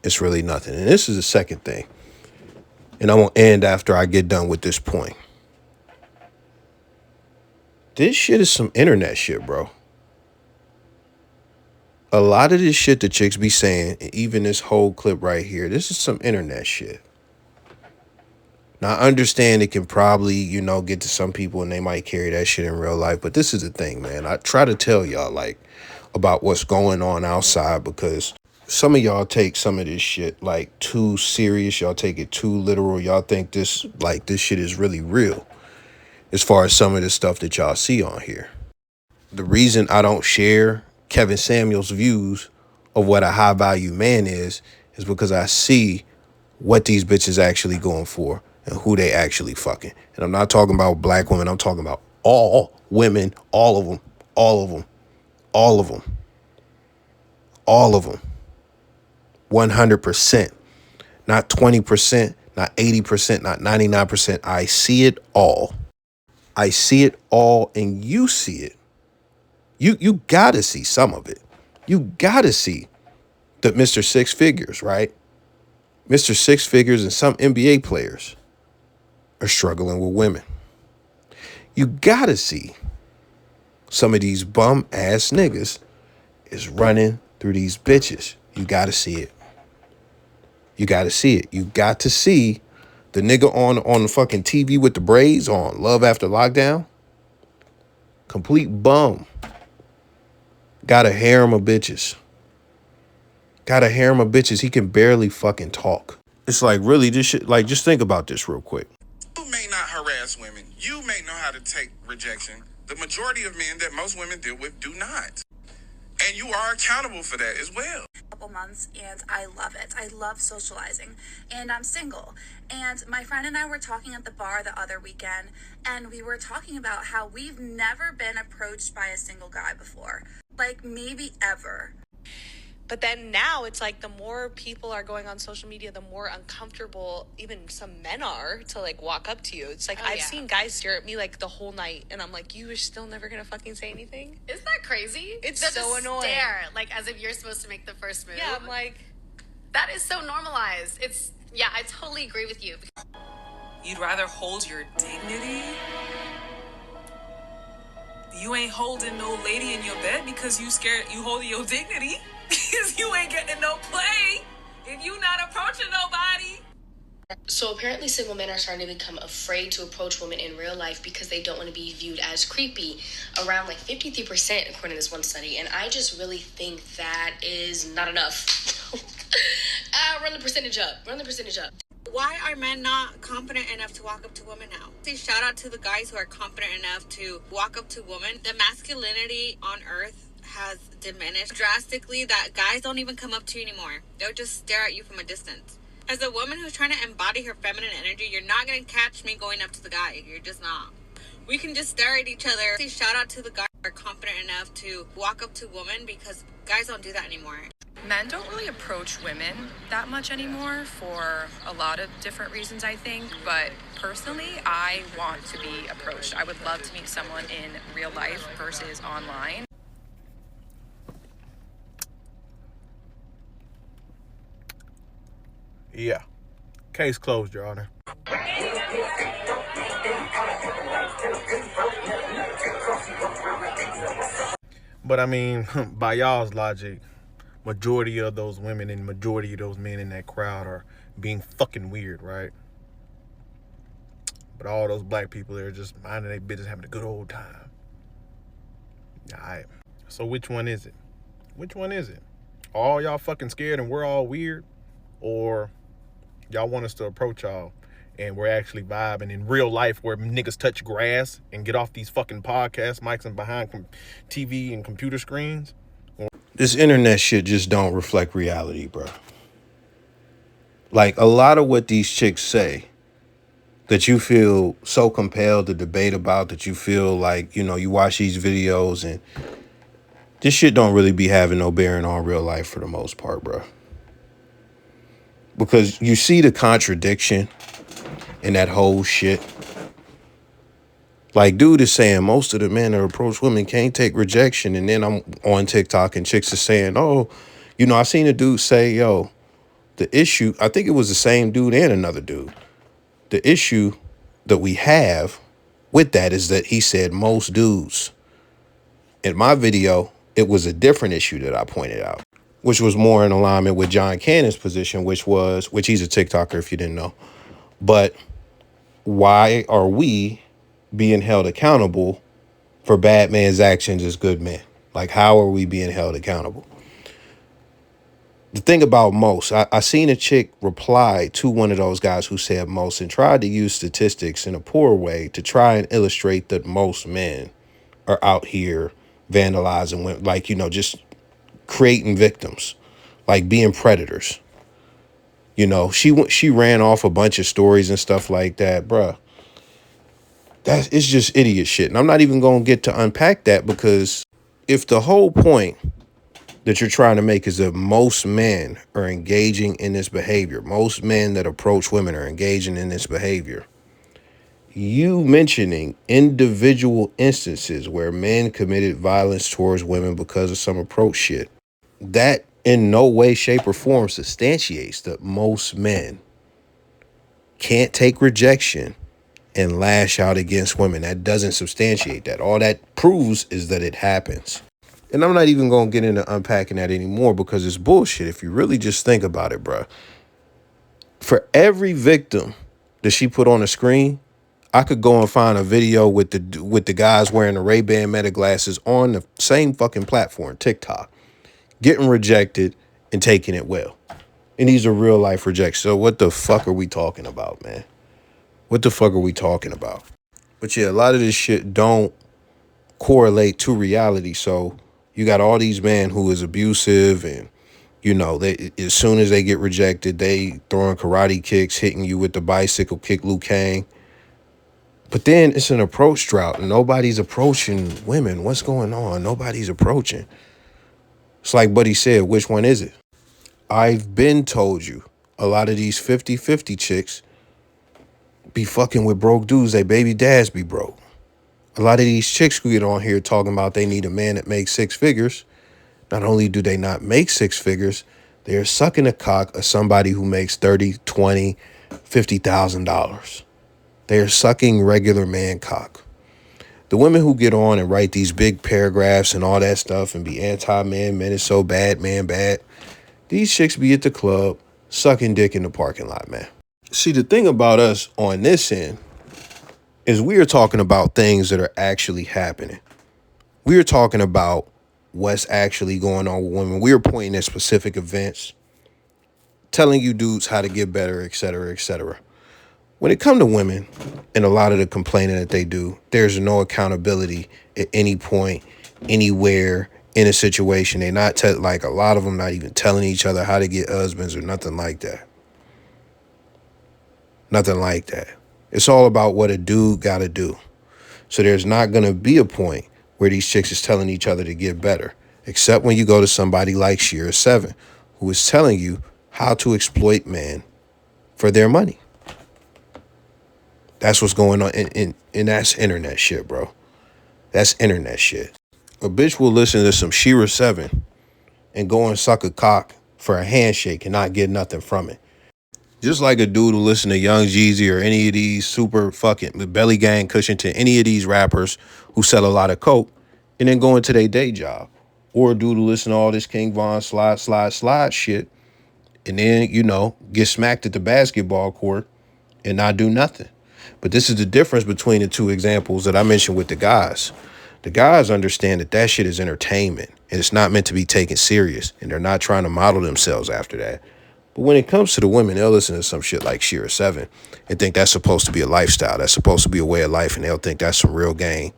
It's really nothing. And this is the second thing. And I'm going to end after I get done with this point. This shit is some internet shit, bro. A lot of this shit the chicks be saying, even this whole clip right here, this is some internet shit. Now, I understand it can probably, get to some people and they might carry that shit in real life. But this is the thing, man. I try to tell y'all, about what's going on outside, because some of y'all take some of this shit, too serious. Y'all take it too literal. Y'all think this shit is really real, as far as some of the stuff that y'all see on here. The reason I don't share Kevin Samuel's views of what a high-value man is because I see what these bitches actually going for and who they actually fucking. And I'm not talking about black women. I'm talking about all women, all of them, all of them, all of them, all of them. 100%, not 20%, not 80%, not 99%. I see it all. I see it all, and you see it. You gotta see some of it. You gotta see that Mr. Six Figures, right? Mr. Six Figures and some NBA players are struggling with women. You gotta see some of these bum ass niggas is running through these bitches. You gotta see it. You gotta see it. You got to see the nigga on the fucking TV with the braids on Love After Lockdown. Complete bum. Got a harem of bitches. Got a harem of bitches. He can barely fucking talk. It's like, really, this shit, just think about this real quick. You may not harass women. You may know how to take rejection. The majority of men that most women deal with do not. And you are accountable for that as well. Couple months, and I love it. I love socializing, and I'm single. And my friend and I were talking at the bar the other weekend, and we were talking about how we've never been approached by a single guy before. Maybe ever. But then now it's the more people are going on social media, the more uncomfortable even some men are to walk up to you. It's I've seen guys stare at me the whole night, and I'm you are still never gonna fucking say anything? Isn't that crazy? It's so so annoying. Stare, as if you're supposed to make the first move. Yeah, I'm that is so normalized. I totally agree with you. You'd rather hold your dignity? You ain't holding no lady in your bed because you scared you holding your dignity. Because you ain't getting no play if you not approaching nobody. So apparently single men are starting to become afraid to approach women in real life because they don't want to be viewed as creepy. Around 53% according to this one study. And I just really think that is not enough. Run the percentage up. Why are men not confident enough to walk up to women now? Say shout out to the guys who are confident enough to walk up to women. The masculinity on earth has diminished drastically that guys don't even come up to you anymore. They'll just stare at you from a distance. As a woman who's trying to embody her feminine energy, you're not going to catch me going up to the guy. You're just not. We can just stare at each other. Say shout out to the guys who are confident enough to walk up to women, because guys don't do that anymore. Men don't really approach women that much anymore for a lot of different reasons, I think. But personally, I want to be approached. I would love to meet someone in real life versus online. Yeah. Case closed, Your Honor. But I mean, by y'all's logic, majority of those women and majority of those men in that crowd are being fucking weird, right? But all those black people are just minding their business, having a good old time. Alright. So which one is it? Which one is it? All y'all fucking scared and we're all weird? Or y'all want us to approach y'all and we're actually vibing in real life where niggas touch grass and get off these fucking podcast mics and behind TV and computer screens? This internet shit just don't reflect reality, bro. Like, a lot of what these chicks say that you feel so compelled to debate about, that you feel like, you know, you watch these videos and this shit don't really be having no bearing on real life for the most part, bro. Because you see the contradiction in that whole shit. Like, dude is saying most of the men that approach women can't take rejection. And then I'm on TikTok and chicks are saying, oh, you know, I seen a dude say, yo, the issue, I think it was the same dude and another dude. The issue that we have with that is that he said most dudes. In my video, it was a different issue that I pointed out, which was more in alignment with John Cannon's position, which he's a TikToker if you didn't know. But why are we being held accountable for bad man's actions as good men? Like, how are we being held accountable? The thing about most, I seen a chick reply to one of those guys who said most and tried to use statistics in a poor way to try and illustrate that most men are out here vandalizing women, like, you know, just creating victims, like being predators. You know, she ran off a bunch of stories and stuff like that, bruh. It's just idiot shit. And I'm not even going to get to unpack that, because if the whole point that you're trying to make is that most men are engaging in this behavior, most men that approach women are engaging in this behavior, you mentioning individual instances where men committed violence towards women because of some approach shit, that in no way, shape, or form substantiates that most men can't take rejection and lash out against women. That doesn't substantiate that. All that proves is that it happens. And I'm not even going to get into unpacking that anymore, because it's bullshit. If you really just think about it, bro. For every victim that she put on the screen, I could go and find a video with the guys wearing the Ray-Ban Meta glasses on the same fucking platform, TikTok, getting rejected and taking it well. And these are real life rejections. So what the fuck are we talking about, man? What the fuck are we talking about? But yeah, a lot of this shit don't correlate to reality. So you got all these men who is abusive, and, you know, they, as soon as they get rejected, they throwing karate kicks, hitting you with the bicycle kick, Liu Kang. But then it's an approach drought and nobody's approaching women. What's going on? Nobody's approaching. It's like Buddy said, which one is it? I've been told you, a lot of these 50-50 chicks be fucking with broke dudes. They baby dads be broke. A lot of these chicks who get on here talking about they need a man that makes six figures. Not only do they not make six figures, they're sucking the cock of somebody who makes $30,000, $20,000, $50,000. They're sucking regular man cock. The women who get on and write these big paragraphs and all that stuff and be anti-man, men is so bad, man bad, these chicks be at the club sucking dick in the parking lot, man. See, the thing about us on this end is we are talking about things that are actually happening. We are talking about what's actually going on with women. We are pointing at specific events, telling you dudes how to get better, et cetera, et cetera. When it comes to women and a lot of the complaining that they do, there's no accountability at any point, anywhere, in a situation. They're not, like, a lot of them not even telling each other how to get husbands or nothing like that. Nothing like that. It's all about what a dude got to do. So there's not going to be a point where these chicks is telling each other to get better, except when you go to somebody like Shira 7, who is telling you how to exploit men for their money. That's what's going on, and that's internet shit, bro. That's internet shit. A bitch will listen to some Shira 7 and go and suck a cock for a handshake and not get nothing from it. Just like a dude who listen to Young Jeezy or any of these super fucking Belly Gang Cushion to any of these rappers who sell a lot of coke and then go into their day job. Or a dude who listen to all this King Von slide shit and then, you know, get smacked at the basketball court and not do nothing. But this is the difference between the two examples that I mentioned with the guys. The guys understand that that shit is entertainment and it's not meant to be taken serious, and they're not trying to model themselves after that. But when it comes to the women, they'll listen to some shit like Shira 7 and think that's supposed to be a lifestyle. That's supposed to be a way of life, and they'll think that's some real game.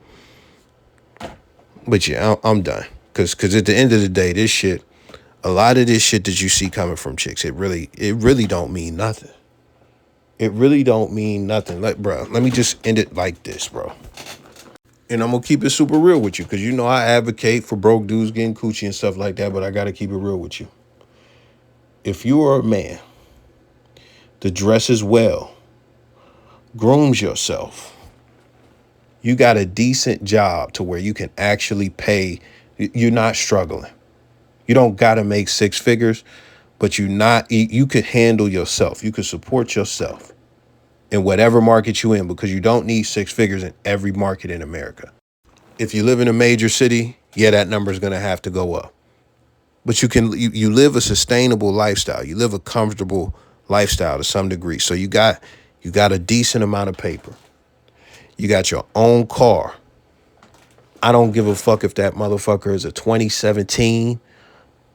But yeah, I'm done. Because at the end of the day, this shit, a lot of this shit that you see coming from chicks, it really don't mean nothing. It really don't mean nothing. Like, bro, let me just end it like this, bro. And I'm going to keep it super real with you, because you know I advocate for broke dudes getting coochie and stuff like that, but I got to keep it real with you. If you are a man that dresses well, grooms yourself, you got a decent job to where you can actually pay, you're not struggling. You don't got to make six figures, but you could handle yourself. You could support yourself in whatever market you in, because you don't need six figures in every market in America. If you live in a major city, yeah, that number is going to have to go up. But you live a sustainable lifestyle. You live a comfortable lifestyle to some degree. So you got a decent amount of paper. You got your own car. I don't give a fuck if that motherfucker is a 2017,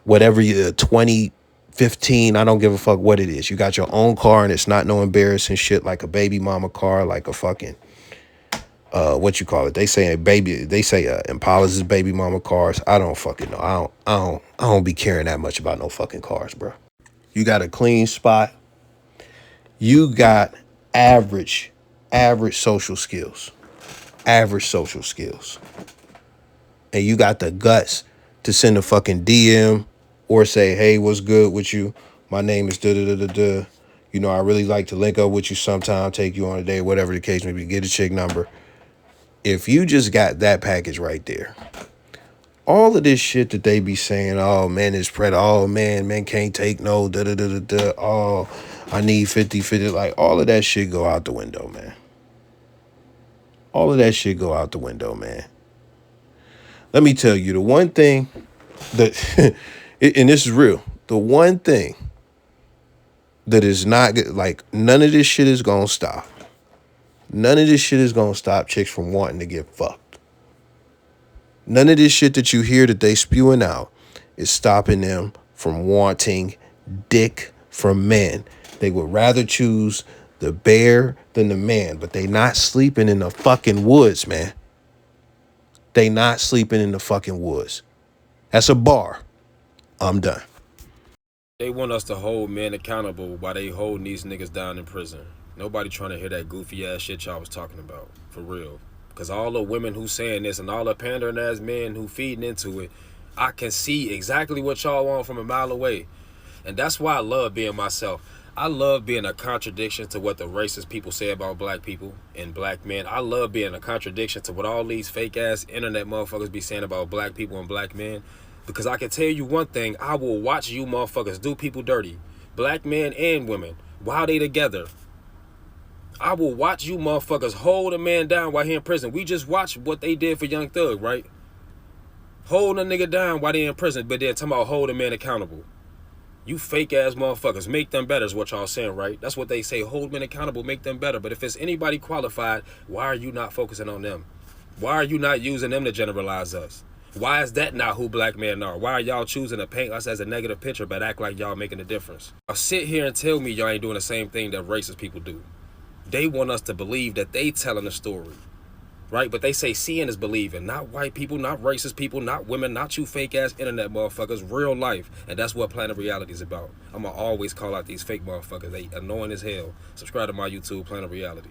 whatever, 2015. I don't give a fuck what it is. You got your own car, and it's not no embarrassing shit like a baby mama car, like a fucking what you call it? They say Impala's is baby mama cars. I don't fucking know. I don't be caring that much about no fucking cars, bro. You got a clean spot. You got average social skills. Average social skills. And you got the guts to send a fucking DM or say, hey, what's good with you? My name is da-da-da-da-da. You know, I really like to link up with you sometime, take you on a date, whatever the case may be, get a chick number. If you just got that package right there, all of this shit that they be saying, oh, man, it's oh, man can't take no, da-da-da-da-da, oh, I need 50-50, like, all of that shit go out the window, man. All of that shit go out the window, man. Let me tell you, the one thing that, and this is real, the one thing that is not, like, none of this shit is gonna stop. None of this shit is gonna stop chicks from wanting to get fucked. None of this shit that you hear that they spewing out is stopping them from wanting dick from men. They would rather choose the bear than the man, but they not sleeping in the fucking woods, man. They not sleeping in the fucking woods. That's a bar. I'm done. They want us to hold men accountable while they holding these niggas down in prison. Nobody trying to hear that goofy ass shit y'all was talking about, for real. Because all the women who saying this and all the pandering ass men who feeding into it, I can see exactly what y'all want from a mile away. And that's why I love being myself. I love being a contradiction to what the racist people say about black people and black men. I love being a contradiction to what all these fake ass internet motherfuckers be saying about black people and black men. Because I can tell you one thing, I will watch you motherfuckers do people dirty. Black men and women, while they together. I will watch you motherfuckers hold a man down while he in prison. We just watched what they did for Young Thug, right? Hold a nigga down while they in prison, but then talking about hold a man accountable. You fake ass motherfuckers, make them better is what y'all saying, right? That's what they say, hold men accountable, make them better. But if it's anybody qualified, why are you not focusing on them? Why are you not using them to generalize us? Why is that not who black men are? Why are y'all choosing to paint us as a negative picture but act like y'all making a difference? I'll sit here and tell me y'all ain't doing the same thing that racist people do. They want us to believe that they telling the story, right? But they say seeing is believing. Not white people, not racist people, not women, not you fake ass internet motherfuckers, real life. And that's what Planet Reality is about. I'm gonna always call out these fake motherfuckers. They annoying as hell. Subscribe to my YouTube, Planet Reality.